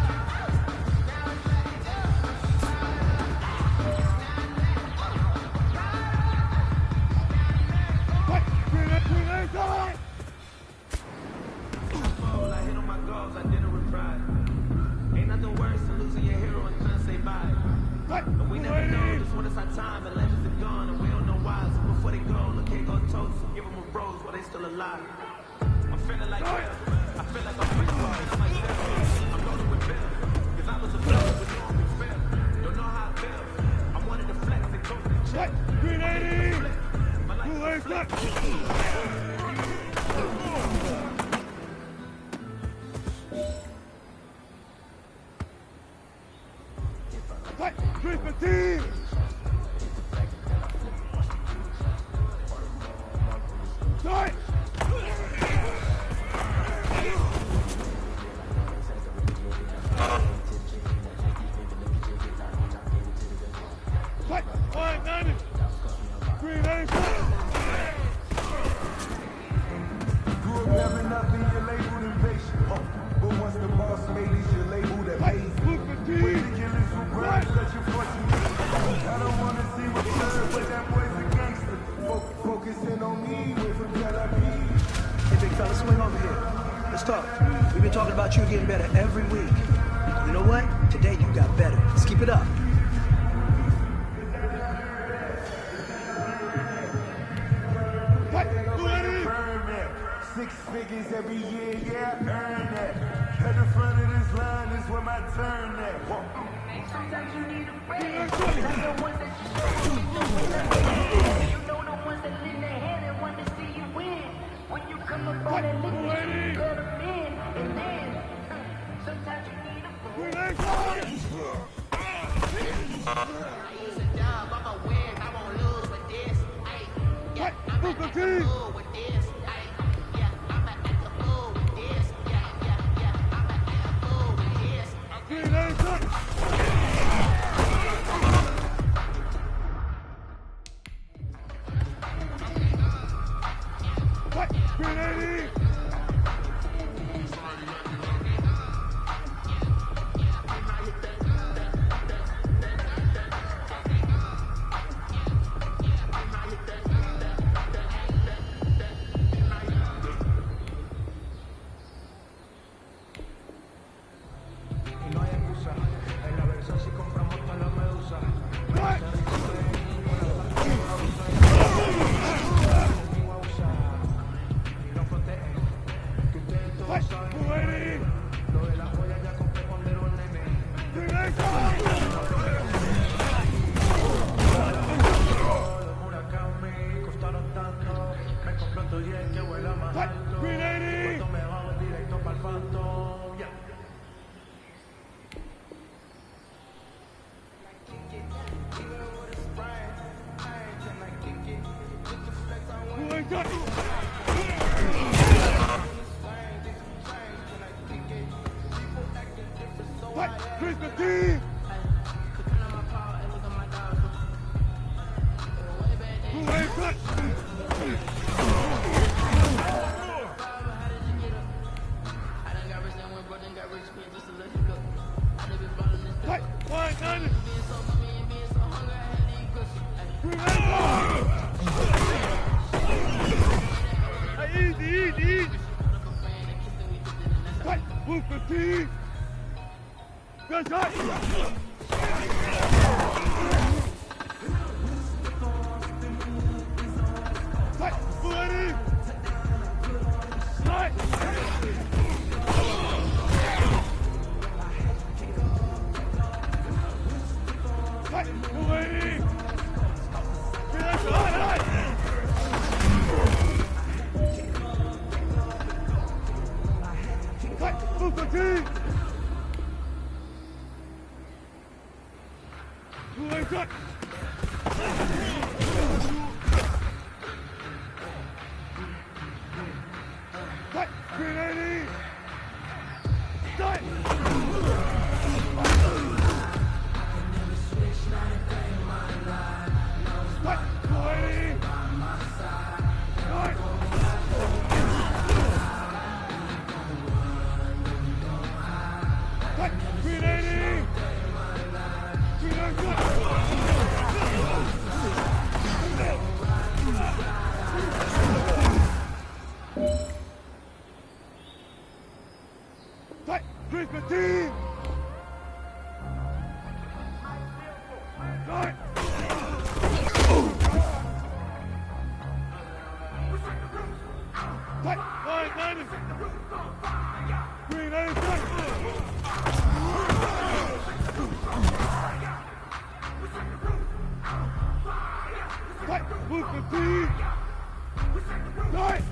What? Grenade shot! I hit on my goals, I did it with pride. Ain't nothing worse than losing your hero and couldn't say bye. What? And we never know just when it's our time, and legends are gone, and we don't know why. So before they go, look, can't go toast. Give them a rose while they still alive. I'm feeling like Bill. I feel like I'm free I'm like Bill. I'm rolling with Bill. Cause I was a blow, but you don't feel. Don't know how I feel. I wanted to flex and go to the check. What? 380! My life is a Two-way flex. shot! What? 315! Shot! What? 190! 380 shot! Grew up having nothing, you're labeled invasion. But once the boss made it, you're labeled that What? base. Move Where fatigue! the killers who burn such a fortune. I don't wanna see what's good, but that boy's a gangster. Focusing on me, wait for Tel-Aviv. Hey, big fella, swing over here. Let's talk. We've been talking about you getting better every week. You know what? Today you got better. Let's keep it up. What? 280! Burn that. 6 figures every year, yeah, I earn that. At the front of this line is where my turn at. Sometimes you need a friend. Like the ones that you know the ones that lend their hand and want to see you win. When you come up on that lick, you let them in. And then, sometimes you need a friend. Grenade shot! It's a job, I'ma win, I won't lose with this. What? Move fatigue! With this, yeah, I'ma act a fool with this. Yeah, I'ma act a fool with this. Grenade shot! What? 380! Y no hay excusa. En la versión si compramos toda la medusa. What? Y no protegen. Que ustedes todos What? saben. 280! Fight! Chris the team! Who ain't cut? Fight! Why none? Easy. Fight! Move the team! Good shot! Fight! Ready! Fight! Fight! Ready! Fight! Move the team! Who ain't got? Fight! 380! Fight! Fight! 280! Fight! Fight! 380! 380! Fight! Chris the team! Fight! Fight! 590! Green 80! Fight! Move the team! Fight!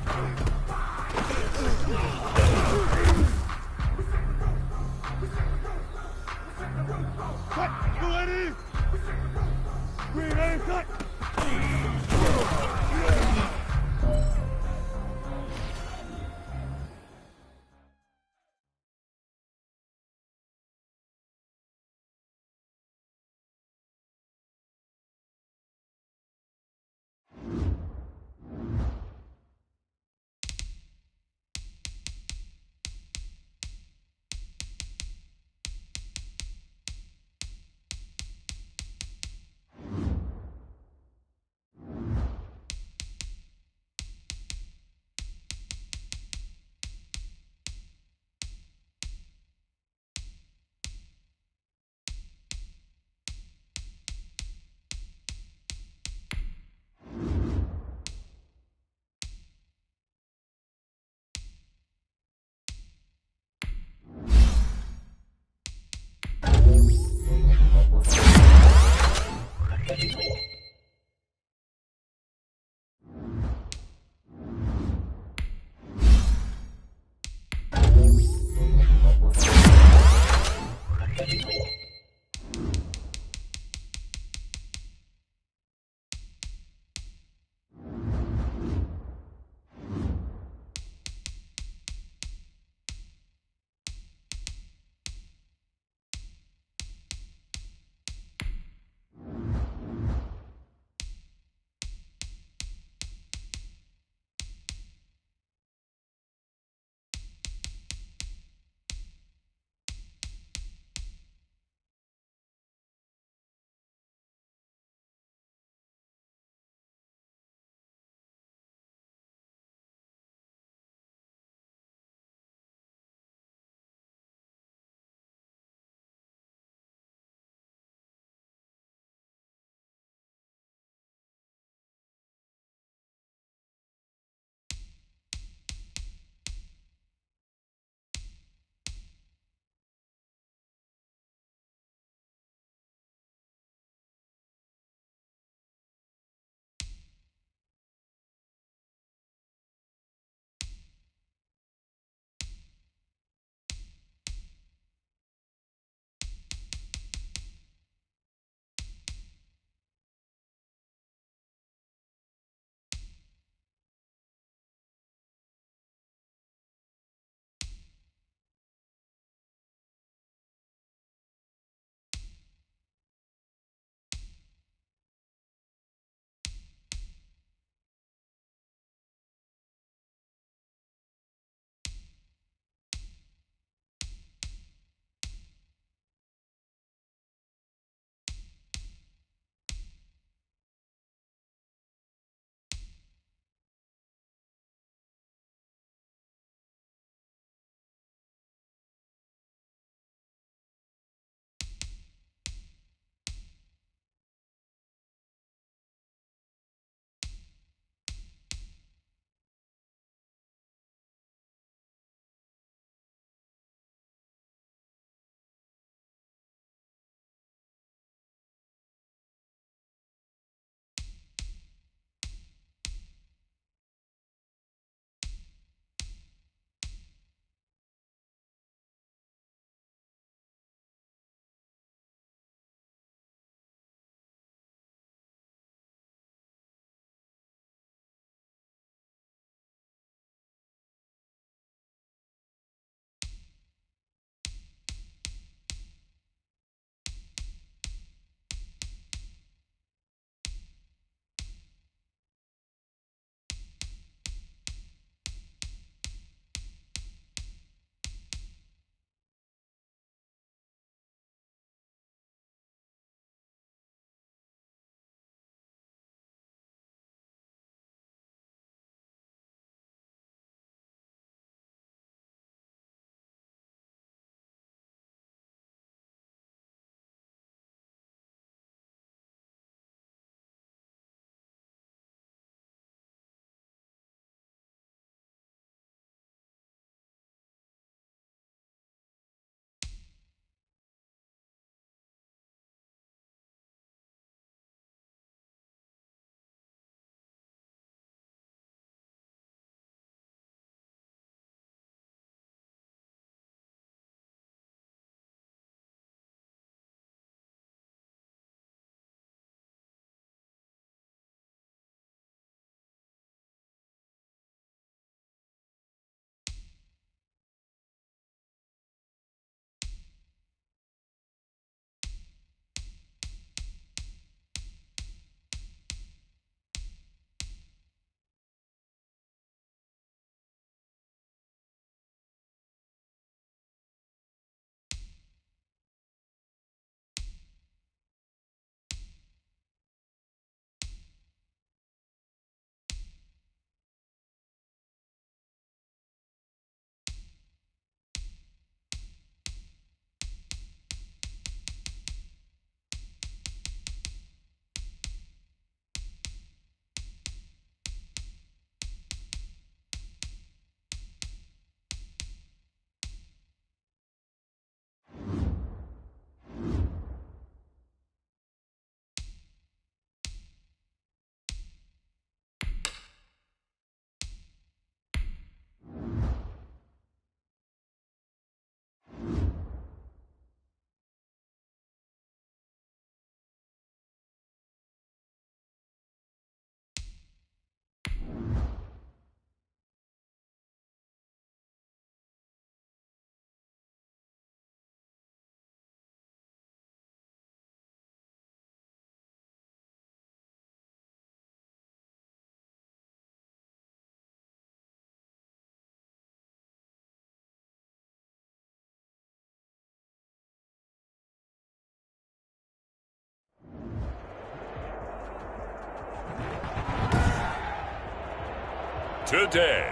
today.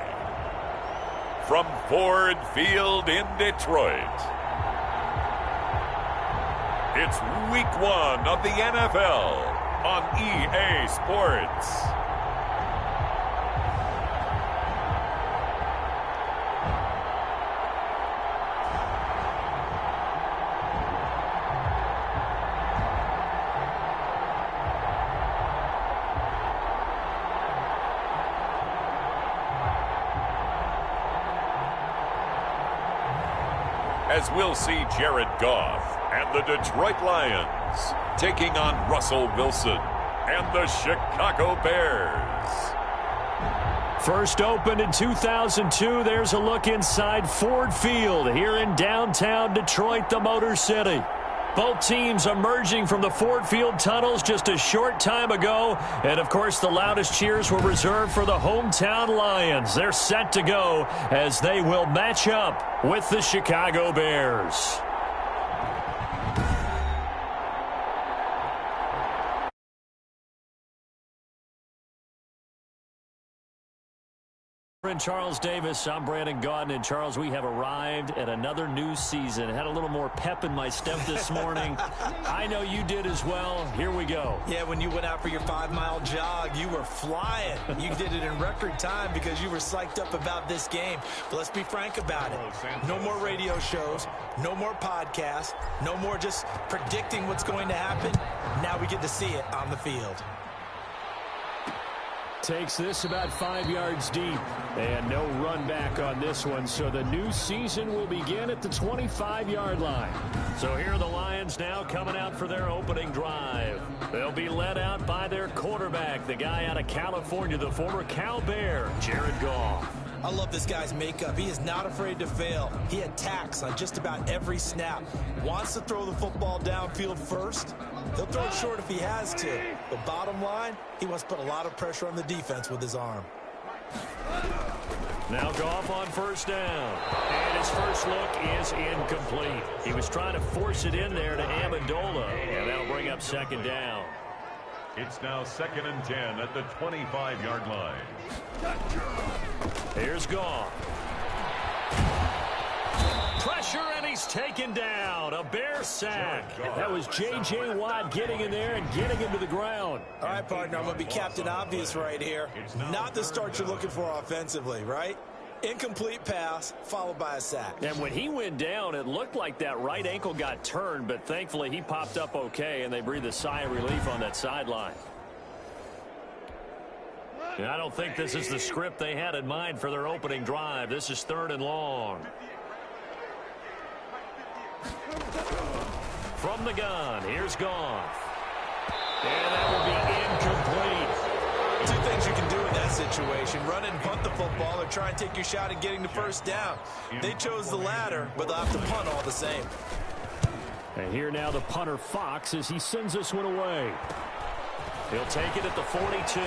From Ford Field in Detroit, it's Week 1 of the NFL on EA Sports. As we'll see Jared Goff and the Detroit Lions taking on Russell Wilson and the Chicago Bears. First opened in 2002, there's a look inside Ford Field here in downtown Detroit, the Motor City. Both teams emerging from the Ford Field tunnels just a short time ago. And, of course, the loudest cheers were reserved for the hometown Lions. They're set to go as they will match up with the Chicago Bears. And Charles Davis, I'm Brandon Gaudin. And Charles, we have arrived at another new season. Had a little more pep in my step this morning. I know you did as well. Here we go. Yeah, when you went out for your 5-mile jog, you were flying. You did it in record time because you were psyched up about this game. But let's be frank about it. No more radio shows, no more podcasts, no more just predicting what's going to happen. Now we get to see it on the field. Takes this about 5 yards deep. And no run back on this one. So the new season will begin at the 25-yard line. So here are the Lions now coming out for their opening drive. They'll be led out by their quarterback, the guy out of California, the former Cal Bear, Jared Goff. I love this guy's makeup. He is not afraid to fail. He attacks on just about every snap. Wants to throw the football downfield first. He'll throw it short if he has to. But bottom line, he wants to put a lot of pressure on the defense with his arm. Now Goff on first down. And his first look is incomplete. He was trying to force it in there to Amendola. And that'll bring up second down. It's now 2nd and 10 at the 25-yard line. Here's Goff. Pressure, and he's taken down. A Bear sack. That was J.J. Watt getting in there and getting him to the ground. All right, partner, I'm going to be Captain Obvious right here. Not the start you're looking for offensively, right? Incomplete pass, followed by a sack. And when he went down, it looked like that right ankle got turned, but thankfully he popped up okay, and they breathed a sigh of relief on that sideline. And I don't think this is the script they had in mind for their opening drive. This is 3rd and long. From the gun, here's Goff. And that will be incomplete. Two things you can do in that situation: run and punt the football, or try and take your shot at getting the first down. They chose the latter, but they'll have to punt all the same. And here now the punter Fox as he sends this one away. He'll take it at the 42.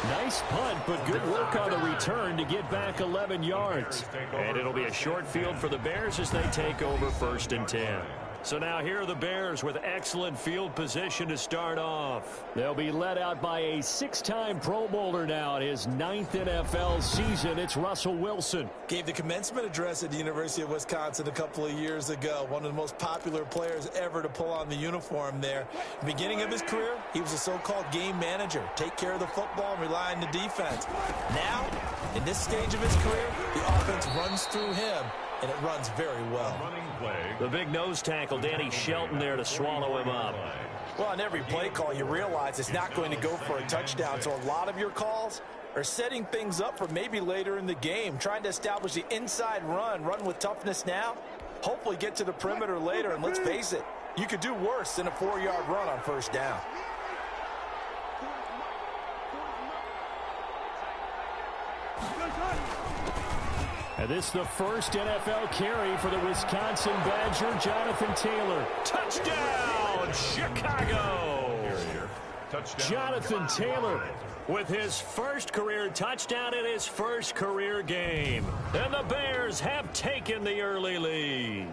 Nice punt, but good work on the return to get back 11 yards. And it'll be a short field for the Bears as they take over 1st and 10. So now here are the Bears with excellent field position to start off. They'll be led out by a 6-time Pro Bowler now in his 9th NFL season. It's Russell Wilson. Gave the commencement address at the University of Wisconsin a couple of years ago. One of the most popular players ever to pull on the uniform there. Beginning of his career, he was a so-called game manager. Take care of the football and rely on the defense. Now, in this stage of his career, the offense runs through him, and it runs very well. The big nose tackle, Danny Shelton, there to swallow him up. Well, on every play call, you realize it's not going to go for a touchdown, so a lot of your calls are setting things up for maybe later in the game, trying to establish the inside run with toughness now, hopefully get to the perimeter later, and let's face it, you could do worse than a 4-yard run on first down. And this is the first NFL carry for the Wisconsin Badger, Jonathan Taylor. Touchdown, Chicago! Touchdown. Jonathan Taylor with his first career touchdown in his first career game. And the Bears have taken the early lead.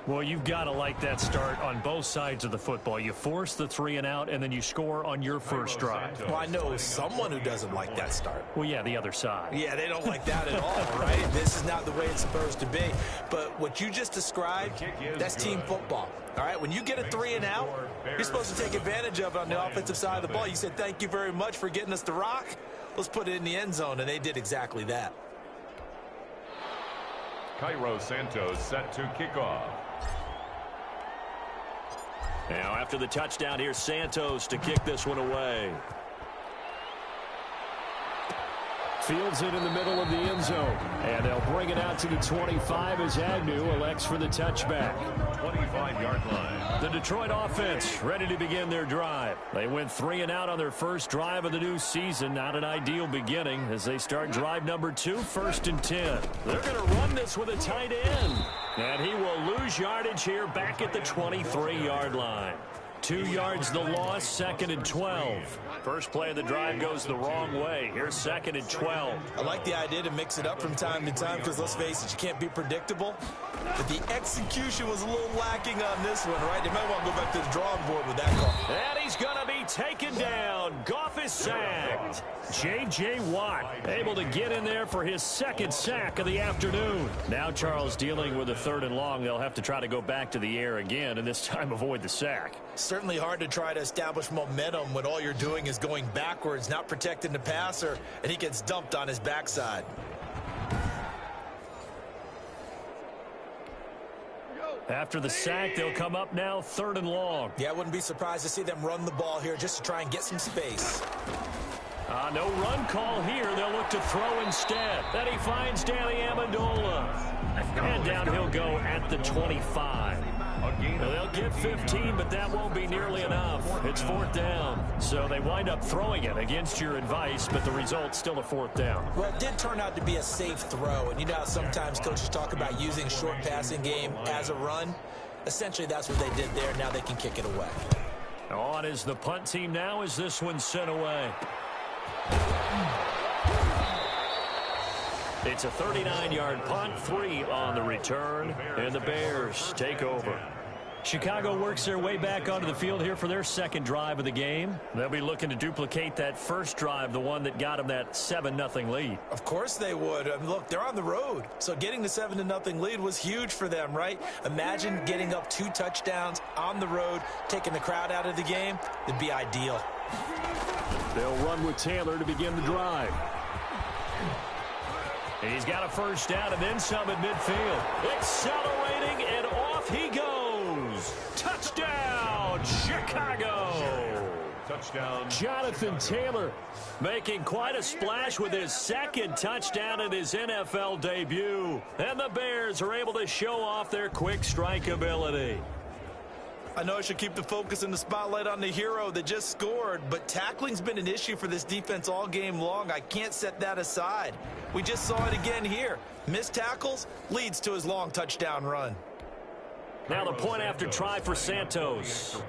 Well, you've got to like that start on both sides of the football. You force the 3 and out, and then you score on your first drive. Well, I know someone who doesn't like that start. Well, yeah, the other side. Yeah, they don't like that at all, right? This is not the way it's supposed to be. But what you just described, that's team football. All right, when you get a 3 and out, you're supposed to take advantage of it on the offensive side of the ball. You said, thank you very much for getting us the rock. Let's put it in the end zone, and they did exactly that. Cairo Santos set to kick off. Now after the touchdown, here's Santos to kick this one away. Fields it in the middle of the end zone. And they'll bring it out to the 25 as Agnew elects for the touchback. 25-yard line. The Detroit offense ready to begin their drive. They went 3 and out on their first drive of the new season. Not an ideal beginning as they start drive number 2, 1st and 10. They're going to run this with a tight end. And he will lose yardage here back at the 23-yard line. 2 yards the loss, 2nd and 12. First play of the drive goes the wrong way. Here's 2nd and 12. I like the idea to mix it up from time to time because, let's face it, you can't be predictable. But the execution was a little lacking on this one, right? They might want to go back to the drawing board with that call. And he's going to be taken down. Goff is sacked. J.J. Watt able to get in there for his 2nd sack of the afternoon. Now Charles dealing with a 3rd and long. They'll have to try to go back to the air again and this time avoid the sack. Certainly hard to try to establish momentum when all you're doing is going backwards, not protecting the passer, and he gets dumped on his backside. After the sack, they'll come up now 3rd and long. Yeah, I wouldn't be surprised to see them run the ball here just to try and get some space. No run call here. They'll look to throw instead. Then he finds Danny Amendola. And down he'll go at the 25. They'll get 15, but that won't be nearly enough. It's 4th down. So they wind up throwing it against your advice, but the result's still a 4th down. Well, it did turn out to be a safe throw. And you know how sometimes coaches talk about using short passing game as a run? Essentially, that's what they did there. Now they can kick it away. On is the punt team now as this one's sent away. It's a 39-yard punt, 3 on the return, and the Bears take over. Chicago works their way back onto the field here for their 2nd drive of the game. They'll be looking to duplicate that first drive, the one that got them that 7-0 lead. Of course they would. I mean, look, they're on the road. So getting the 7-0 lead was huge for them, right? Imagine getting up 2 touchdowns on the road, taking the crowd out of the game. It'd be ideal. They'll run with Taylor to begin the drive. He's got a first down and then some at midfield. Accelerating, and off he goes. Touchdown, Chicago. Touchdown. Jonathan Taylor making quite a splash with his 2nd touchdown in his NFL debut. And the Bears are able to show off their quick strike ability. I know I should keep the focus and the spotlight on the hero that just scored, but tackling's been an issue for this defense all game long. I can't set that aside. We just saw it again here. Missed tackles leads to his long touchdown run. Now the point after try for Santos.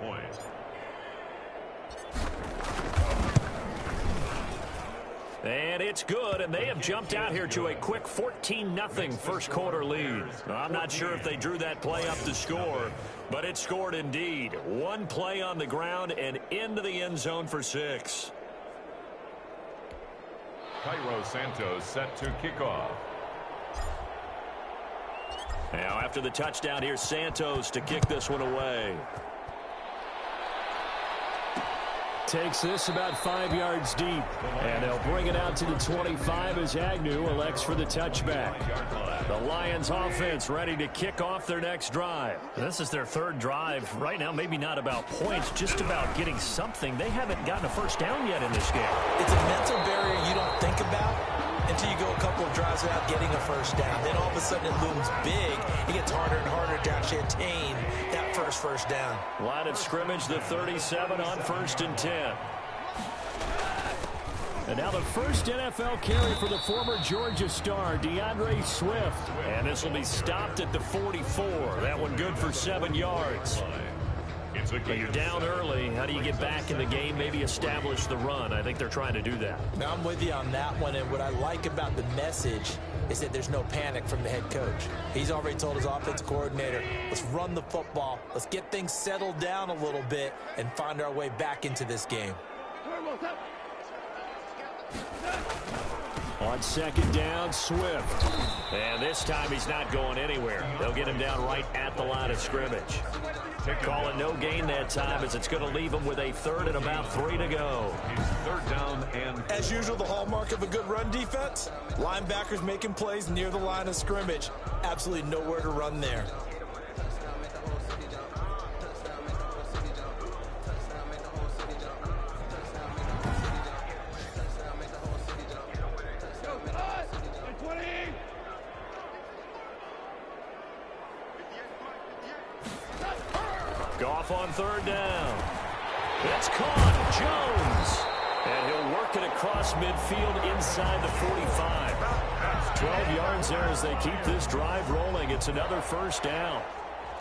And it's good, and they have jumped out here to a quick 14-0 first quarter lead. I'm not sure if they drew that play up to score, but it scored indeed. 1 play on the ground and into the end zone for 6. Cairo Santos set to kick off. Now after the touchdown, here's Santos to kick this one away. Takes this about 5 yards deep. And they'll bring it out to the 25 as Agnew elects for the touchback. The Lions offense ready to kick off their next drive. This is their 3rd drive. Right now, maybe not about points, just about getting something. They haven't gotten a first down yet in this game. It's a mental barrier you don't think about until you go a couple of drives without getting a first down. Then all of a sudden it looms big. It gets harder and harder to actually attain that first down. Line of scrimmage, the 37 on 1st and 10. And now the first NFL carry for the former Georgia star, DeAndre Swift. And this will be stopped at the 44. That one good for 7 yards. But you're down early. How do you get back in the game, maybe establish the run? I think they're trying to do that. Now, I'm with you on that one, and what I like about the message is that there's no panic from the head coach. He's already told his offensive coordinator, let's run the football, let's get things settled down a little bit and find our way back into this game. On second down, Swift. And this time he's not going anywhere. They'll get him down right at the line of scrimmage. Calling no gain that time as it's going to leave him with a third and about 3 to go. Third down and... As usual, the hallmark of a good run defense, linebackers making plays near the line of scrimmage. Absolutely nowhere to run there. Goff on third down. It's caught. Jones. And he'll work it across midfield inside the 45. 12 yards there as they keep this drive rolling. It's another first down.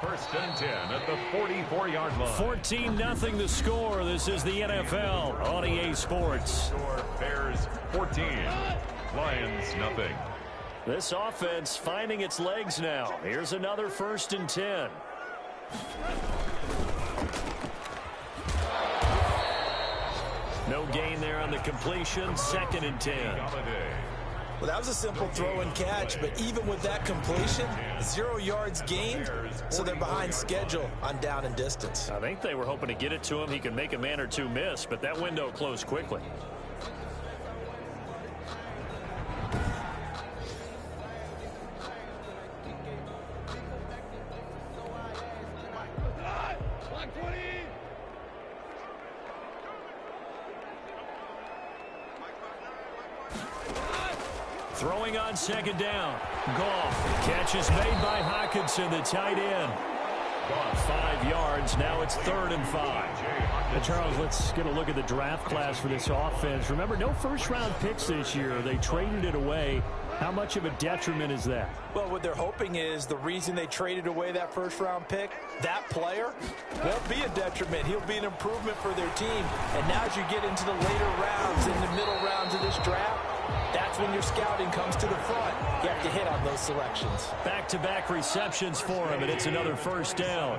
First and 10 at the 44-yard line. 14-0 the score. This is the NFL on EA Sports. Bears 14. Lions nothing. This offense finding its legs now. Here's another first and 10. No gain there on the completion. Second and 10. Well, that was a simple throw and catch, but even with that completion, 0 yards gained, so they're behind schedule on down and distance. I think they were hoping to get it to him. He could make a man or two miss, but that window closed quickly. Throwing on second down. Goff. Catch is made by Hockenson, the tight end. 5 yards. Now it's 3rd and 5. Charles, let's get a look at the draft class for this offense. Remember, no first-round picks this year. They traded it away. How much of a detriment is that? Well, what they're hoping is the reason they traded away that first-round pick, that player won't be a detriment. He'll be an improvement for their team. And now as you get into the later rounds, in the middle rounds of this draft, that's when your scouting comes to the front. You have to hit on those selections. Back-to-back receptions for him, and it's another first down.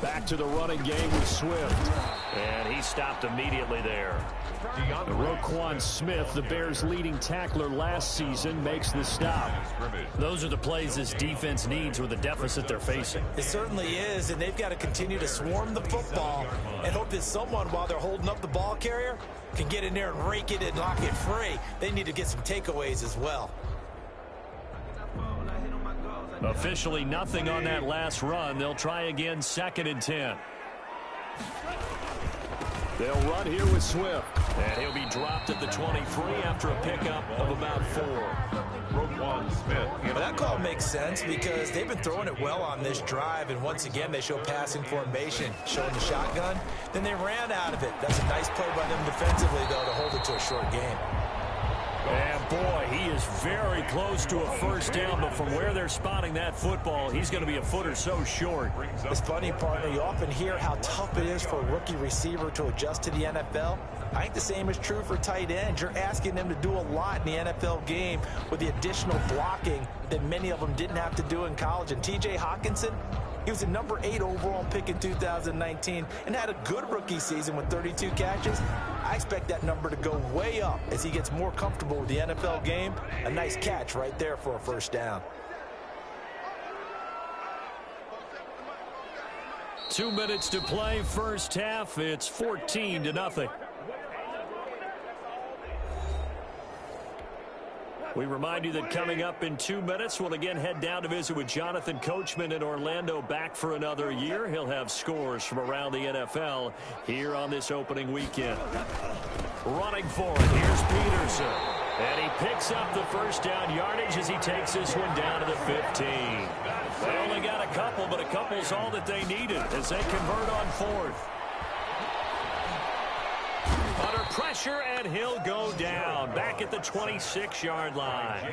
Back to the running game with Swift. And he stopped immediately there. Roquan Smith, the Bears' leading tackler last season, makes the stop. Those are the plays this defense needs with the deficit they're facing. It certainly is, and they've got to continue to swarm the football and hope that someone, while they're holding up the ball carrier, can get in there and rake it and knock it free. They need to get some takeaways as well. Officially nothing on that last run. They'll try again, 2nd and 10. They'll run here with Swift. And he'll be dropped at the 23 after a pickup of about 4. Roquan Smith. Well, that call makes sense because they've been throwing it well on this drive, and once again they show passing formation, showing the shotgun. Then they ran out of it. That's a nice play by them defensively, though, to hold it to a short game. And boy, he is very close to a first down, but from where they're spotting that football, he's going to be a foot or so short. This funny partner, you often hear how tough it is for a rookie receiver to adjust to the NFL. I think the same is true for tight ends. You're asking them to do a lot in the NFL game with the additional blocking that many of them didn't have to do in college. And T.J. Hockenson, he was a number 8 overall pick in 2019 and had a good rookie season with 32 catches. I expect that number to go way up as he gets more comfortable with the NFL game. A nice catch right there for a first down. 2 minutes to play, first half. It's 14-0. We remind you that coming up in 2 minutes, we'll again head down to visit with Jonathan Coachman in Orlando, back for another year. He'll have scores from around the NFL here on this opening weekend. Running for it, here's Peterson. And he picks up the first down yardage as he takes this one down to the 15. They only got a couple, but a couple's all that they needed as they convert on 4th. Under pressure, and he'll go down. Back at the 26-yard line.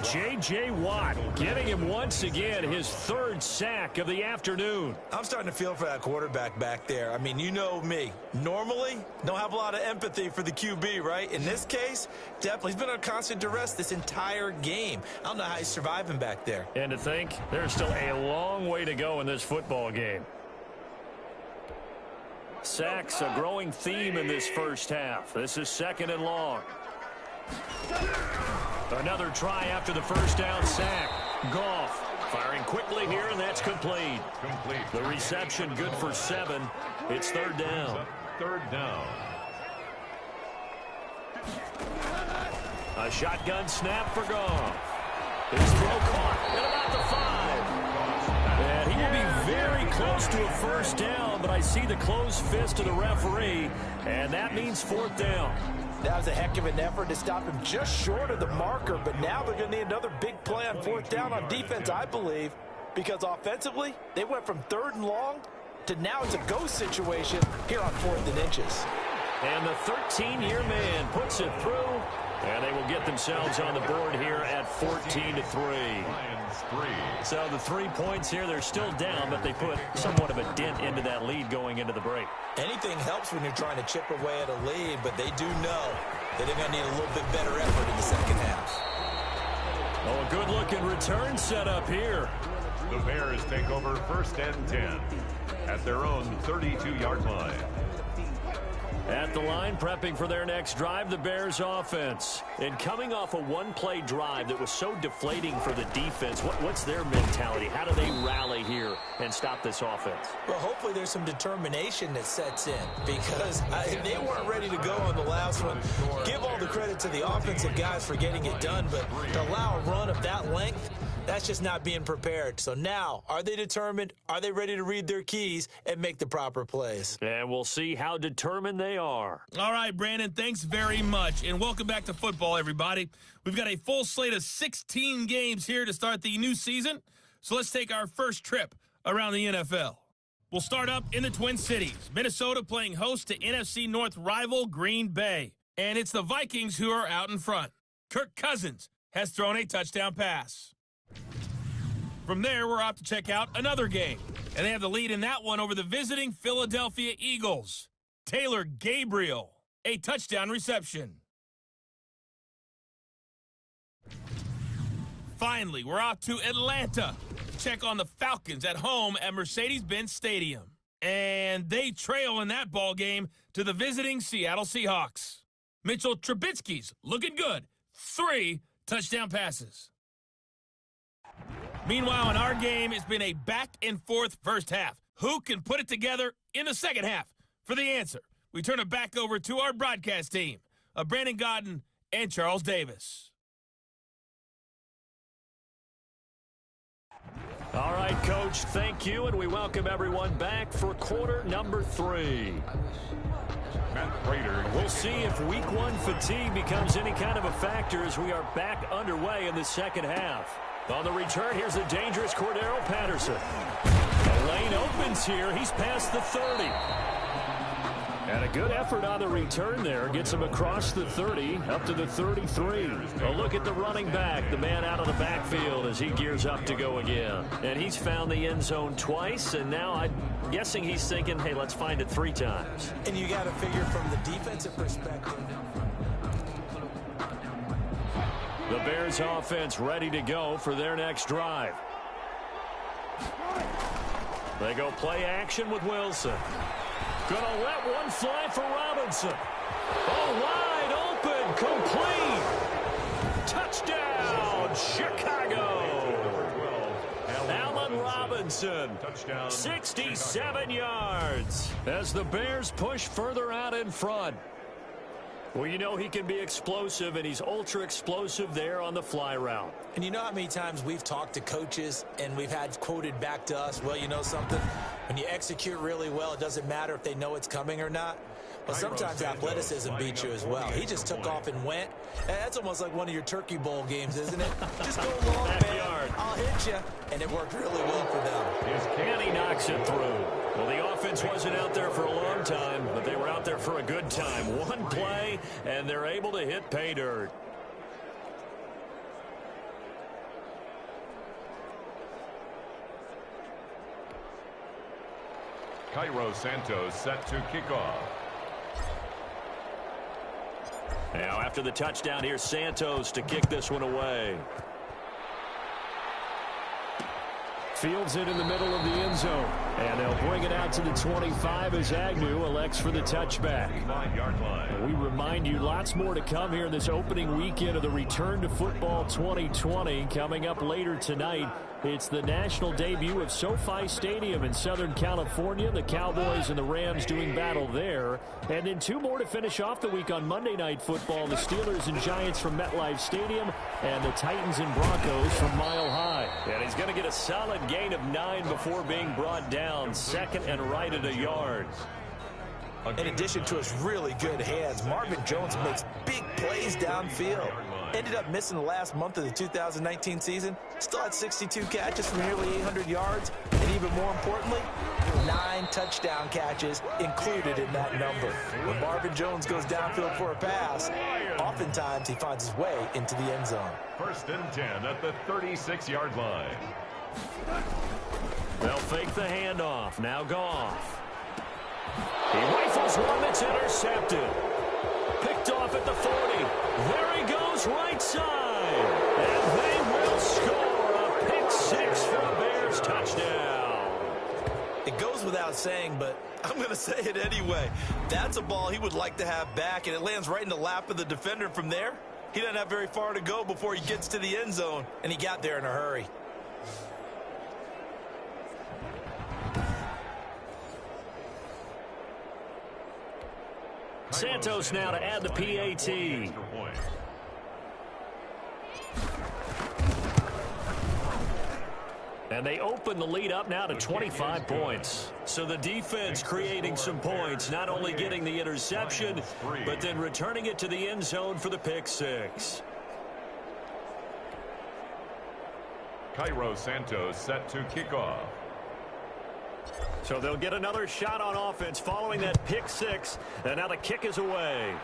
J.J. Watt getting him once again his third sack of the afternoon. I'm starting to feel for that quarterback back there. I mean, you know me. Normally, don't have a lot of empathy for the QB, right? In this case, definitely. He's been under constant duress this entire game. I don't know how he's surviving back there. And to think, there's still a long way to go in this football game. Sacks, a growing theme in this first half. This is 2nd and long. Another try after the first down sack. Goff firing quickly here, and that's complete. The reception good for 7. It's 3rd down. 3rd down. A shotgun snap for Goff. His throw caught at about the 5. And he will be very close to a first down, but I see the closed fist of the referee, and that means 4th down. That was a heck of an effort to stop him just short of the marker, but now they're going to need another big play on 4th down on defense, I believe, because offensively, they went from 3rd and long to now it's a go situation here on 4th and inches. And the 13-year man puts it through, and they will get themselves on the board here at 14-3. So the 3 points here, they're still down, but they put somewhat of a dent into that lead going into the break. Anything helps when you're trying to chip away at a lead, but they do know that they're going to need a little bit better effort in the second half. Oh, a good-looking return set up here. The Bears take over 1st and 10 at their own 32-yard line. At the line, prepping for their next drive, the Bears offense. And coming off a one-play drive that was so deflating for the defense, what's their mentality? How do they rally here and stop this offense? Well, hopefully there's some determination that sets in because they weren't ready to go on the last one. Give all the credit to the offensive guys for getting it done, but to allow a run of that length, that's just not being prepared. So now, are they determined? Are they ready to read their keys and make the proper plays? And we'll see how determined they are. All right, Brandon, thanks very much. And welcome back to football, everybody. We've got a full slate of 16 games here to start the new season. So let's take our first trip around the NFL. We'll start up in the Twin Cities. Minnesota playing host to NFC North rival Green Bay. And it's the Vikings who are out in front. Kirk Cousins has thrown a touchdown pass. From there, we're off to check out another game. And they have the lead in that one over the visiting Philadelphia Eagles. Taylor Gabriel, a touchdown reception. Finally, we're off to Atlanta to check on the Falcons at home at Mercedes-Benz Stadium. And they trail in that ball game to the visiting Seattle Seahawks. Mitchell Trubisky's looking good. 3 touchdown passes. Meanwhile, in our game, it's been a back-and-forth first half. Who can put it together in the second half? For the answer, we turn it back over to our broadcast team of Brandon Godden and Charles Davis. All right, Coach, thank you, and we welcome everyone back for quarter number 3. We'll see if week 1 fatigue becomes any kind of a factor as we are back underway in the second half. On the return, here's the dangerous Cordero Patterson. The lane opens here. He's past the 30. And a good effort on the return there. Gets him across the 30, up to the 33. A look at the running back, the man out of the backfield as he gears up to go again. And he's found the end zone twice, and now I'm guessing he's thinking, hey, let's find it 3 times. And you got to figure from the defensive perspective. The Bears offense ready to go for their next drive. They go play action with Wilson. Gonna let one fly for Robinson. Oh, wide open, complete. Touchdown, Chicago. Allen Robinson, 67 yards as the Bears push further out in front. Well, you know he can be explosive, and he's ultra-explosive there on the fly route. And you know how many times we've talked to coaches and we've had quoted back to us, well, you know something? When you execute really well, it doesn't matter if they know it's coming or not. Well, sometimes athleticism beats you as well. He just took off and went. And that's almost like one of your Turkey Bowl games, isn't it? Just go long, man. I'll hit you. And it worked really well for them. And he knocks it through. Well, the offense wasn't out there for a long time, but they were out there for a good time. One play, and they're able to hit pay dirt. Cairo Santos set to kick off. Now, after the touchdown, here's Santos to kick this one away. Fields it in the middle of the end zone. And they'll bring it out to the 25 as Agnew elects for the touchback. 5-yard line. We remind you lots more to come here in this opening weekend of the Return to Football 2020. Coming up later tonight, it's the national debut of SoFi Stadium in Southern California. The Cowboys and the Rams doing battle there. And then two more to finish off the week on Monday Night Football. The Steelers and Giants from MetLife Stadium and the Titans and Broncos from Mile High. And he's going to get a solid gain of 9 before being brought down. Second and right at a yard. In addition to his really good hands, Marvin Jones makes big plays downfield. Ended up missing the last month of the 2019 season. Still had 62 catches for nearly 800 yards. And even more importantly, 9 touchdown catches included in that number. When Marvin Jones goes downfield for a pass, oftentimes he finds his way into the end zone. 1st and 10 at the 36-yard line. They'll fake the handoff. Now Goff. He rifles one that's intercepted. Picked off at the 40. There he goes, right side. And they will score a pick 6 for a Bears touchdown. It goes without saying, but I'm going to say it anyway. That's a ball he would like to have back, and it lands right in the lap of the defender. From there, he doesn't have very far to go before he gets to the end zone, and he got there in a hurry. Santos now to add the PAT. And they open the lead up now to 25 points. So the defense creating some points, not only getting the interception, but then returning it to the end zone for the pick 6. Cairo Santos set to kick off. So they'll get another shot on offense following that pick 6. And now the kick is away.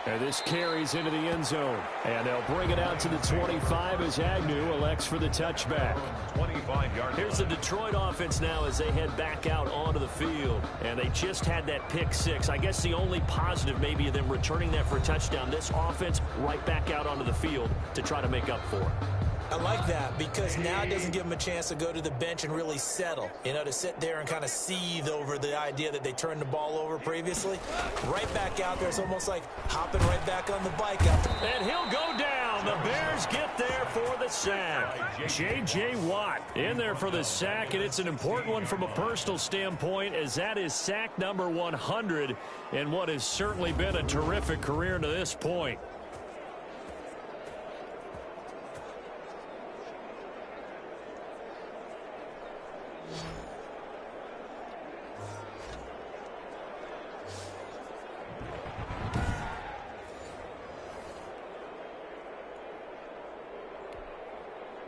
And this carries into the end zone. And they'll bring it out to the 25 as Agnew elects for the touchback. 25-yard. Here's the Detroit offense now as they head back out onto the field. And they just had that pick 6. I guess the only positive maybe of them returning that for a touchdown. This offense right back out onto the field to try to make up for it. I like that because now it doesn't give them a chance to go to the bench and really settle. You know, to sit there and kind of seethe over the idea that they turned the ball over previously. Right back out there. It's almost like hopping right back on the bike. And he'll go down. The Bears get there for the sack. J.J. Watt in there for the sack, and it's an important one from a personal standpoint as that is sack number 100 in what has certainly been a terrific career to this point.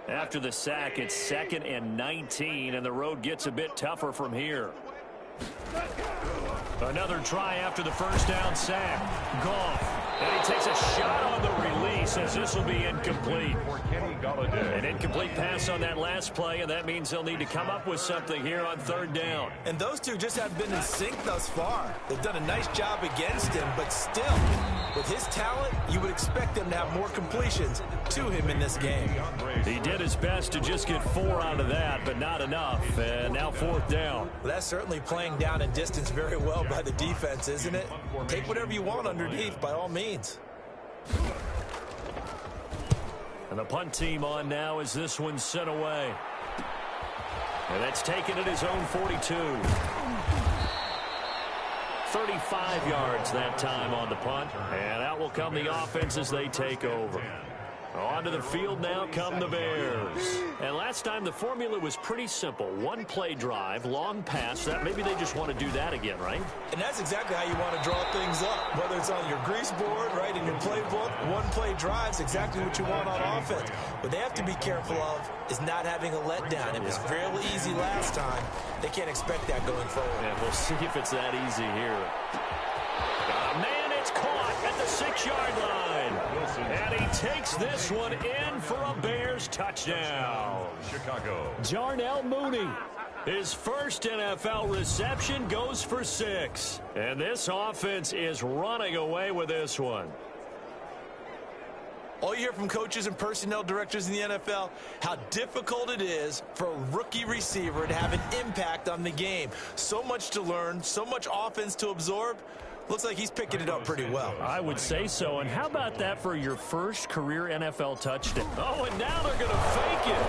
After the sack, it's 2nd and 19, and the road gets a bit tougher from here. Another try after the first down sack. Goff. And he takes a shot on the release as this will be incomplete. An incomplete pass on that last play, and that means they'll need to come up with something here on 3rd down. And those two just haven't been in sync thus far. They've done a nice job against him, but still, with his talent, you would expect them to have more completions to him in this game. He did his best to just get 4 out of that, but not enough. And now 4th down. Well, that's certainly playing down and distance very well by the defense, isn't it? Take whatever you want underneath, by all means. And the punt team on now as this one's sent away. And that's taken at his own 42. 35 yards that time on the punt. And out will come the offense as they take over. Onto the field now come the Bears. And last time the formula was pretty simple. One play drive, long pass. That maybe they just want to do that again, right? And that's exactly how you want to draw things up. Whether it's on your grease board, right, in your playbook, one play drive is exactly what you want on offense. What they have to be careful of is not having a letdown. It was fairly easy last time. They can't expect that going forward. Yeah, we'll see if it's that easy here. Man, it's caught at the 6-yard line. And he takes this one in for a Bears touchdown. Chicago. Darnell Mooney. His first NFL reception goes for 6. And this offense is running away with this one. All you hear from coaches and personnel directors in the NFL, how difficult it is for a rookie receiver to have an impact on the game. So much to learn, so much offense to absorb. Looks like he's picking it up pretty well. I would say so. And how about that for your first career NFL touchdown? Oh, and now they're going to fake it.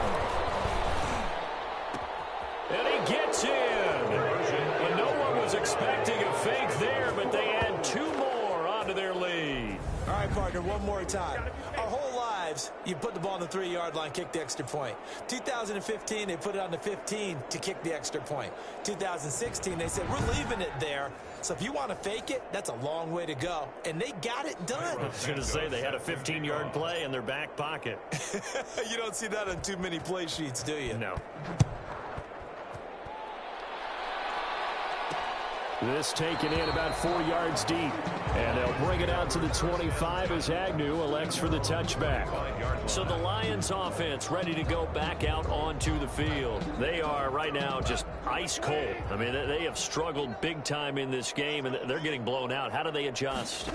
And he gets in. And no one was expecting a fake there, but they add 2 more onto their lead. All right, partner, one more time. Our whole lives, you put the ball on the 3-yard line, kick the extra point. 2015, they put it on the 15 to kick the extra point. 2016, they said, we're leaving it there. So if you want to fake it, that's a long way to go. And they got it done. I was going to say they had a 15-yard play in their back pocket. You don't see that on too many play sheets, do you? No. This taken in about 4 yards deep. And they'll bring it out to the 25 as Agnew elects for the touchback. So the Lions offense ready to go back out onto the field. They are right now just ice cold. I mean, they have struggled big time in this game, and they're getting blown out. How do they adjust?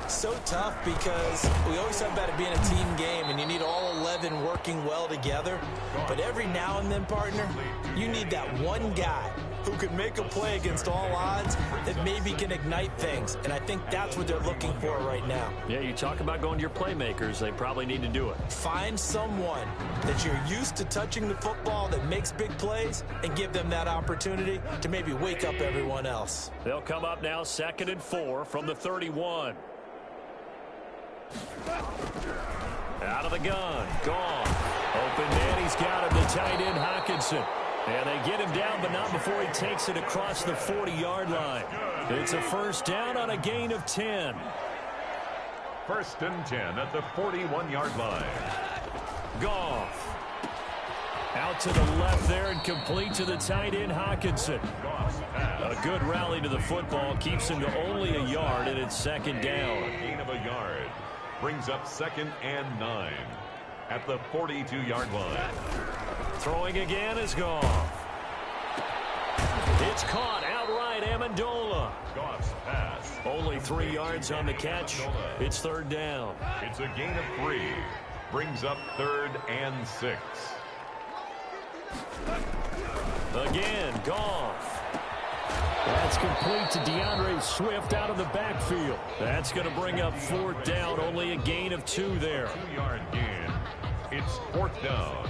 So tough because we always talk about it being a team game, and you need all 11 working well together. But every now and then, partner, you need that one guy who could make a play against all odds that maybe can ignite things. And I think that's what they're looking for right now. Yeah, you talk about going to your playmakers. They probably need to do it. Find someone that you're used to touching the football that makes big plays and give them that opportunity to maybe wake up everyone else. They'll come up now 2nd and 4 from the 31. Out of the gun. Gone. Open man. He's got him, the tight end Hockenson. And they get him down, but not before he takes it across the 40-yard line. It's a first down on a gain of 10. 1st and 10 at the 41-yard line. Goff. Out to the left there and complete to the tight end Hockenson. A good rally to the football keeps him to only a yard, and it's 2nd down. A gain of a yard brings up 2nd and 9 at the 42-yard line. Throwing again is Goff. It's caught outright, Amendola. Goff's pass. Only 3 yards on the catch. It's 3rd down. It's a gain of 3. Brings up 3rd and 6. Again, Goff. That's complete to DeAndre Swift out of the backfield. That's going to bring up 4th down. Only a gain of 2 there. 2-yard gain. It's 4th down.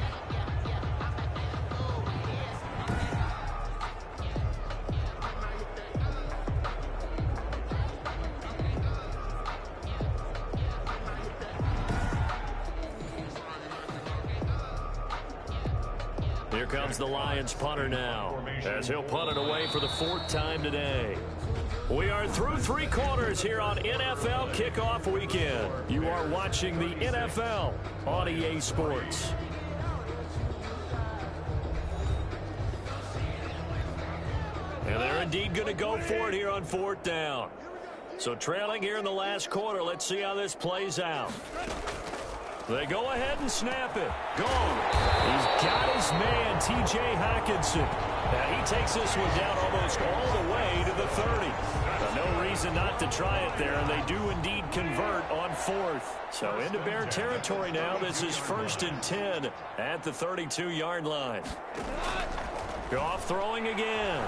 Here comes the Lions punter now, as he'll punt it away for the 4th time today. We are through 3 quarters here on NFL Kickoff Weekend. You are watching the NFL on EA Sports. And they're indeed going to go for it here on 4th down. So trailing here in the last quarter, let's see how this plays out. They go ahead and snap it. Gone. He's got his man, T.J. Hockenson. And he takes this one down almost all the way to the 30. No reason not to try it there, and they do indeed convert on 4th. So into Bear territory now. This is 1st and 10 at the 32-yard line. Goff throwing again.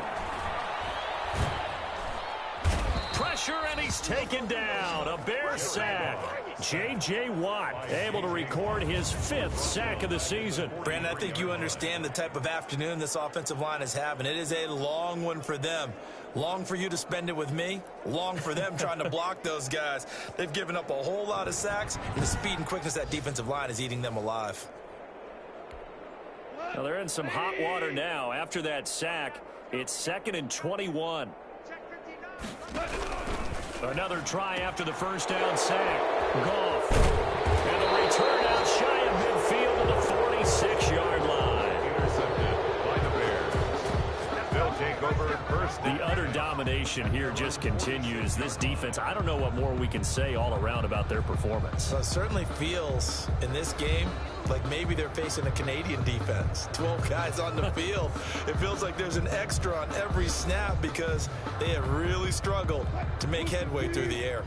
Pressure, and he's taken down. A Bear sack. J.J. Watt able to record his 5th sack of the season. Brandon, I think you understand the type of afternoon this offensive line is having. It is a long one for them. Long for you to spend it with me. Long for them trying to block those guys. They've given up a whole lot of sacks, and the speed and quickness of that defensive line is eating them alive. Well, they're in some hot water now. After that sack, it's 2nd and 21. Another try after the first down sack. Goff. And the return out shy of midfield to the 46-yard line. Intercepted by the Bears. They'll take over first. The utter domination here just continues. This defense, I don't know what more we can say all around about their performance. So it certainly feels in this game like maybe they're facing a Canadian defense. 12 guys on the field. It feels like there's an extra on every snap because they have really struggled to make headway through the air.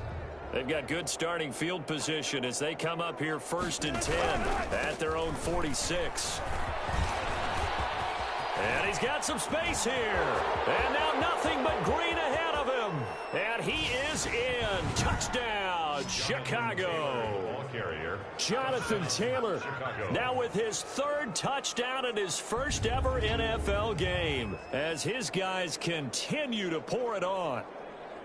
They've got good starting field position as they come up here 1st and 10 at their own 46. And he's got some space here. And now nothing but green ahead of him. And he is in. Touchdown, Chicago. Ball carrier. Jonathan Taylor now with his 3rd touchdown in his first ever NFL game as his guys continue to pour it on.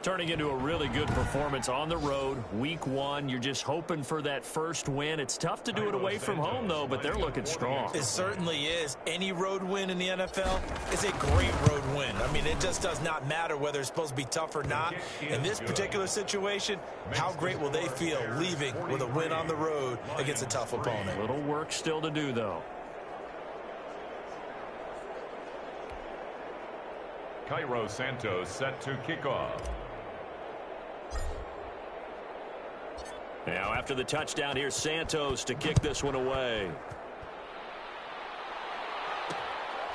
Turning into a really good performance on the road. Week 1, you're just hoping for that first win. It's tough to do it away from home, though, but they're looking strong. It certainly is. Any road win in the NFL is a great road win. I mean, it just does not matter whether it's supposed to be tough or not. In this particular situation, how great will they feel leaving with a win on the road against a tough opponent? Little work still to do, though. Cairo Santos set to kick off. Now after the touchdown, here's Santos to kick this one away.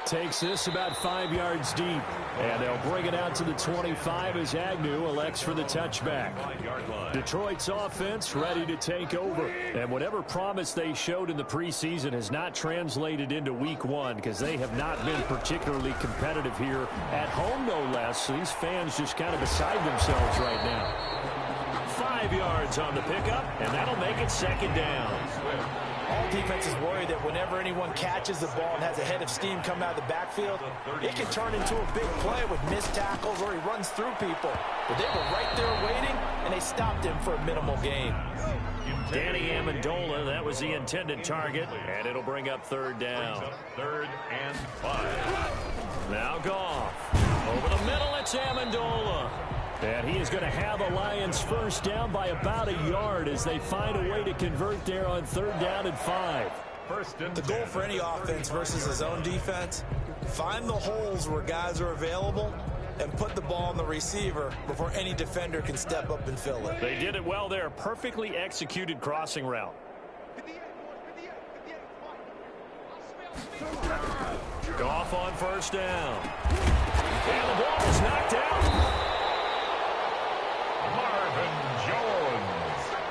Takes this about 5 yards deep. And they'll bring it out to the 25 as Agnew elects for the touchback. Detroit's offense ready to take over. And whatever promise they showed in the preseason has not translated into week 1 because they have not been particularly competitive here at home, no less. So these fans just kind of beside themselves right now. 5 yards on the pickup, and that'll make it 2nd down. All defenses worry that whenever anyone catches the ball and has a head of steam come out of the backfield, it can turn into a big play with missed tackles or he runs through people. But they were right there waiting, and they stopped him for a minimal gain. Danny Amendola, that was the intended target, and it'll bring up 3rd down. 3rd and 5. Now Goff. Over the middle, it's Amendola. And he is going to have the Lions first down by about a yard as they find a way to convert there on 3rd down and 5. The goal for any offense versus his own defense, find the holes where guys are available and put the ball on the receiver before any defender can step up and fill it. They did it well there. Perfectly executed crossing route. Goff on 1st down. And the ball is knocked out.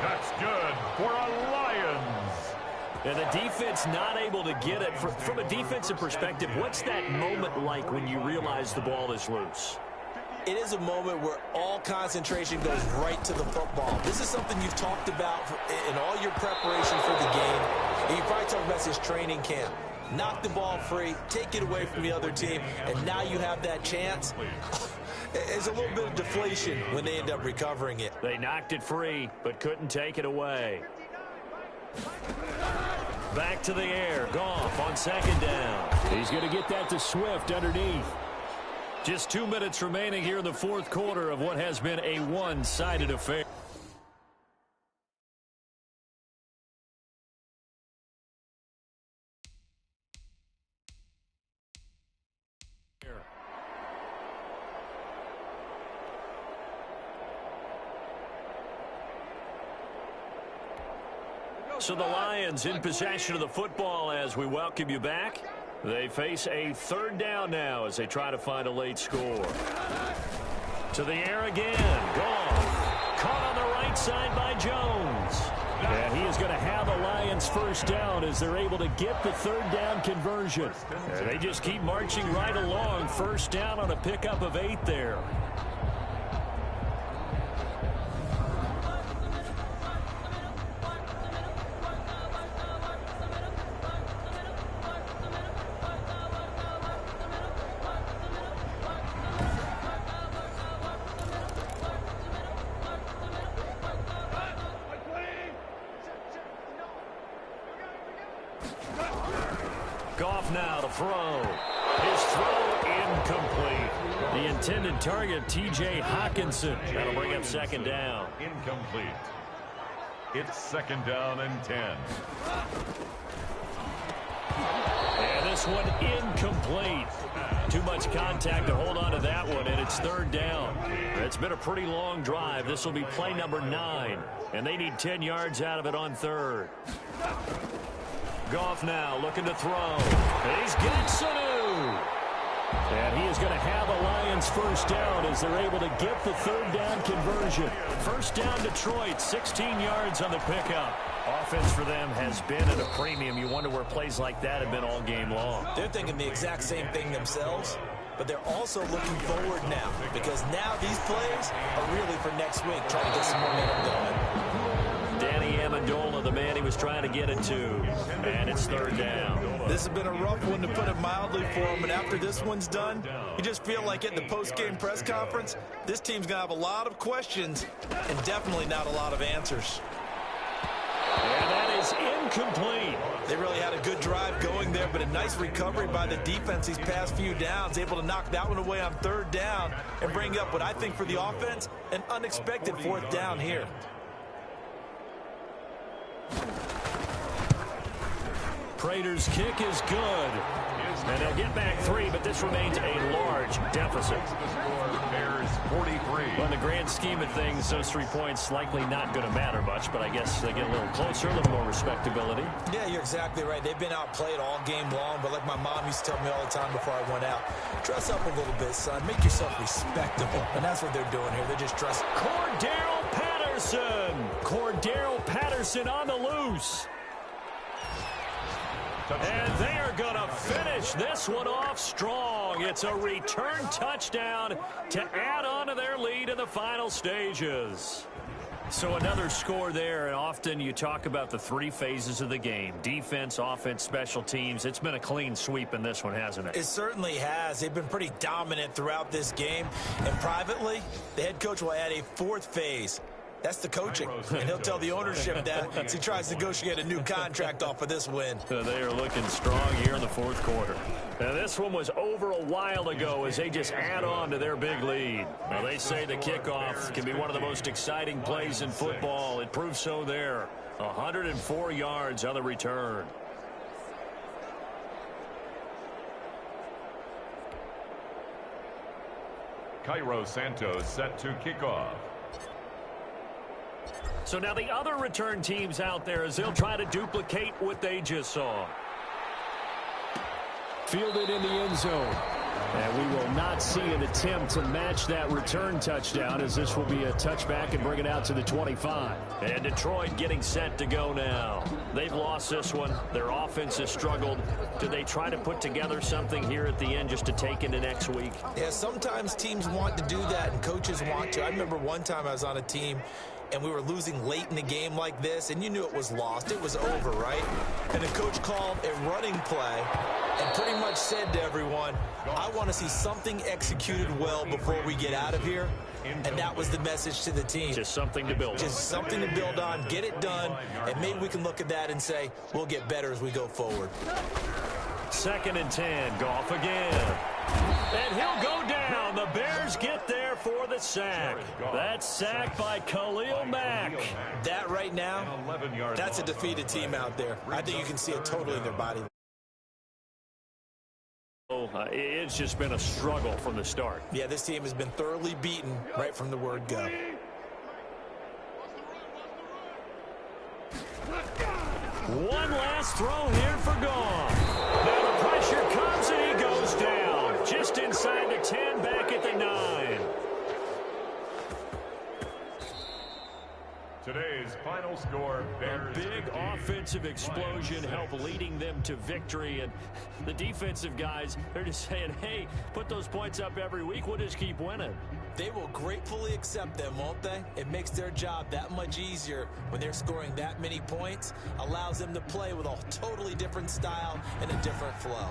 That's good for a Lions. And the defense not able to get it. From a defensive perspective, what's that moment like when you realize the ball is loose? It is a moment where all concentration goes right to the football. This is something you've talked about in all your preparation for the game. And you probably talked about this training camp. Knock the ball free, take it away from the other team, and now you have that chance. There's a little bit of deflation when they end up recovering it. They knocked it free, but couldn't take it away. Back to the air. Goff on 2nd down. He's going to get that to Swift underneath. Just 2 minutes remaining here in the 4th quarter of what has been a one-sided affair. So the Lions in possession of the football as we welcome you back. They face a 3rd down now as they try to find a late score. To the air again. Goff. Caught on the right side by Jones. And he is going to have the Lions first down as they're able to get the 3rd down conversion. And they just keep marching right along. First down on a pickup of 8 there. Goff now to throw. His throw incomplete. The intended target, T.J. Hawkinson. That'll bring up second down. Incomplete. It's second down and 10. And this one incomplete. Too much contact to hold on to that one, and it's third down. It's been a pretty long drive. This will be play number 9, and they need 10 yards out of it on third. Goff now looking to throw. And he's got Sanu. And he is going to have a Lions first down as they're able to get the third down conversion. First down Detroit, 16 yards on the pickup. Offense for them has been at a premium. You wonder where plays like that have been all game long. They're thinking the exact same thing themselves, but they're also looking forward now because now these plays are really for next week, trying to get some momentum going. Danny Amendola, the man he was trying to get it to, and it's third down. This has been a rough one, to put it mildly, for him, and after this one's done, you just feel like at the post-game press conference, this team's going to have a lot of questions and definitely not a lot of answers. And that is incomplete. They really had a good drive going there, but a nice recovery by the defense these past few downs, able to knock that one away on third down and bring up what I think for the offense, an unexpected fourth down here. Prater's kick is good. And they'll get back 3, but this remains a large deficit. Bears 43. On the grand scheme of things, those 3 points likely not going to matter much, but I guess they get a little closer, a little more respectability. Yeah, you're exactly right. They've been outplayed all game long, but like my mom used to tell me all the time before I went out, dress up a little bit, son. Make yourself respectable. And that's what they're doing here. They're just dressing. Cordero Patterson. Cordero Patterson on the loose. And they are going to finish this one off strong. It's a return touchdown to add on to their lead in the final stages. So another score there, and often you talk about the 3 phases of the game. Defense, offense, special teams. It's been a clean sweep in this one, hasn't it? It certainly has. They've been pretty dominant throughout this game. And privately, the head coach will add a 4th phase. That's the coaching, and he'll tell the ownership that as he tries to negotiate a new contract off of this win. They are looking strong here in the fourth quarter. Now, this one was over a while ago as they just add on to their big lead. Now, they say the kickoff can be one of the most exciting plays in football. It proves so there. 104 yards on the return. Cairo Santos set to kick off. So now the other return teams out there as they'll try to duplicate what they just saw. Fielded in the end zone. And we will not see an attempt to match that return touchdown as this will be a touchback and bring it out to the 25. And Detroit getting set to go now. They've lost this one. Their offense has struggled. Do they try to put together something here at the end just to take into next week? Yeah, sometimes teams want to do that and coaches want to. I remember one time I was on a team and we were losing late in the game like this, and you knew it was lost. It was over, right? And the coach called a running play and pretty much said to everyone, I want to see something executed well before we get out of here. And that was the message to the team. Just something to build on. Just something to build on, get it done, and maybe we can look at that and say, we'll get better as we go forward. 2nd and 10, Goff again. And he'll go down. The Bears get there for the sack. That's sacked by Khalil Mack. That right now, that's a defeated team out there. I think you can see it totally in their body. It's just been a struggle from the start. Yeah, this team has been thoroughly beaten right from the word go. One last throw here for Goff. Now the pressure comes and he goes down. Just inside the 10, back at the 9. Today's final score, Bears. A big offensive explosion help leading them to victory. And the defensive guys, they're just saying, hey, put those points up every week. We'll just keep winning. They will gratefully accept them, won't they? It makes their job that much easier when they're scoring that many points. Allows them to play with a totally different style and a different flow.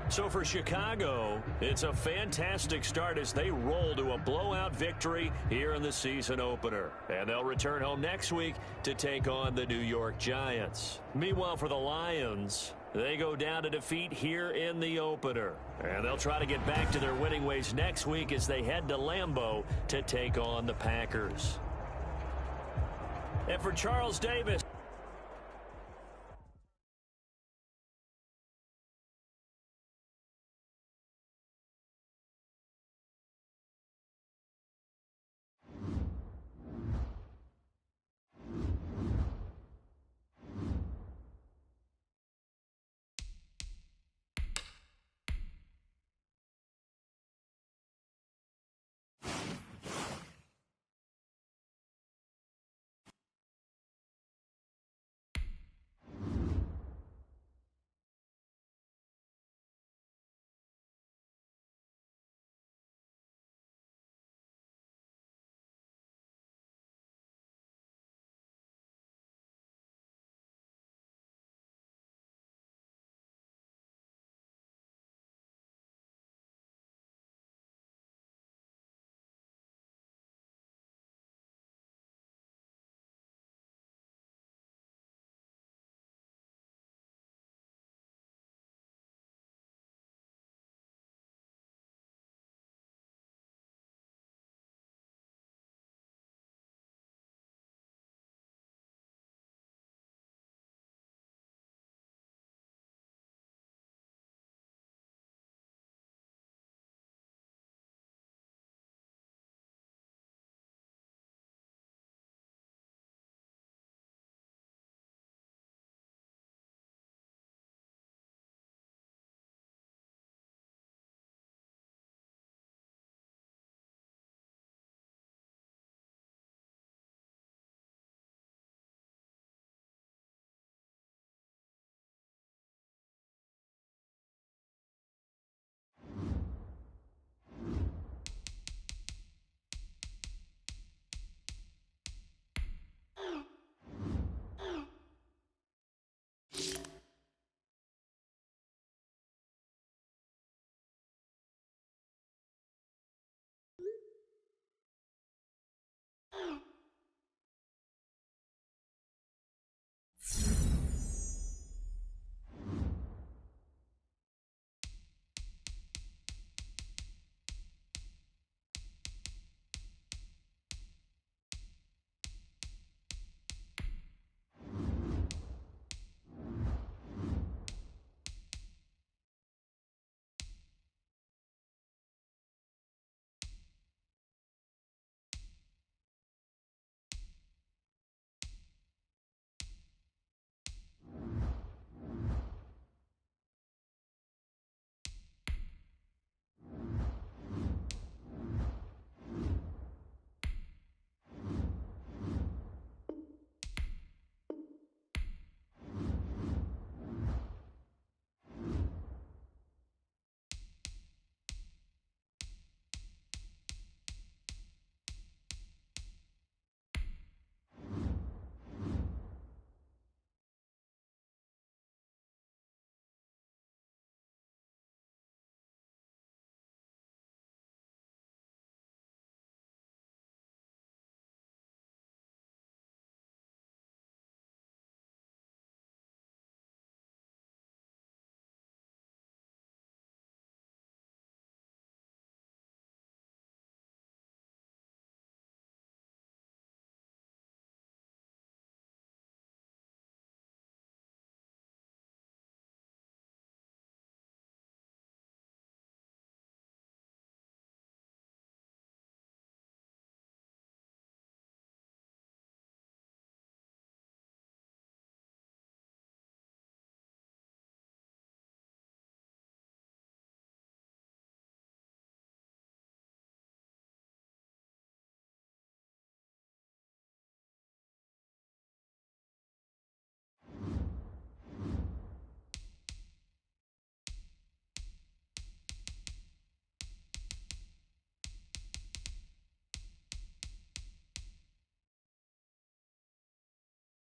So for Chicago, it's a fantastic start as they roll to a blowout victory here in the season opener. And they'll return home next week to take on the New York Giants. Meanwhile, for the Lions, they go down to defeat here in the opener. And they'll try to get back to their winning ways next week as they head to Lambeau to take on the Packers. And for Charles Davis,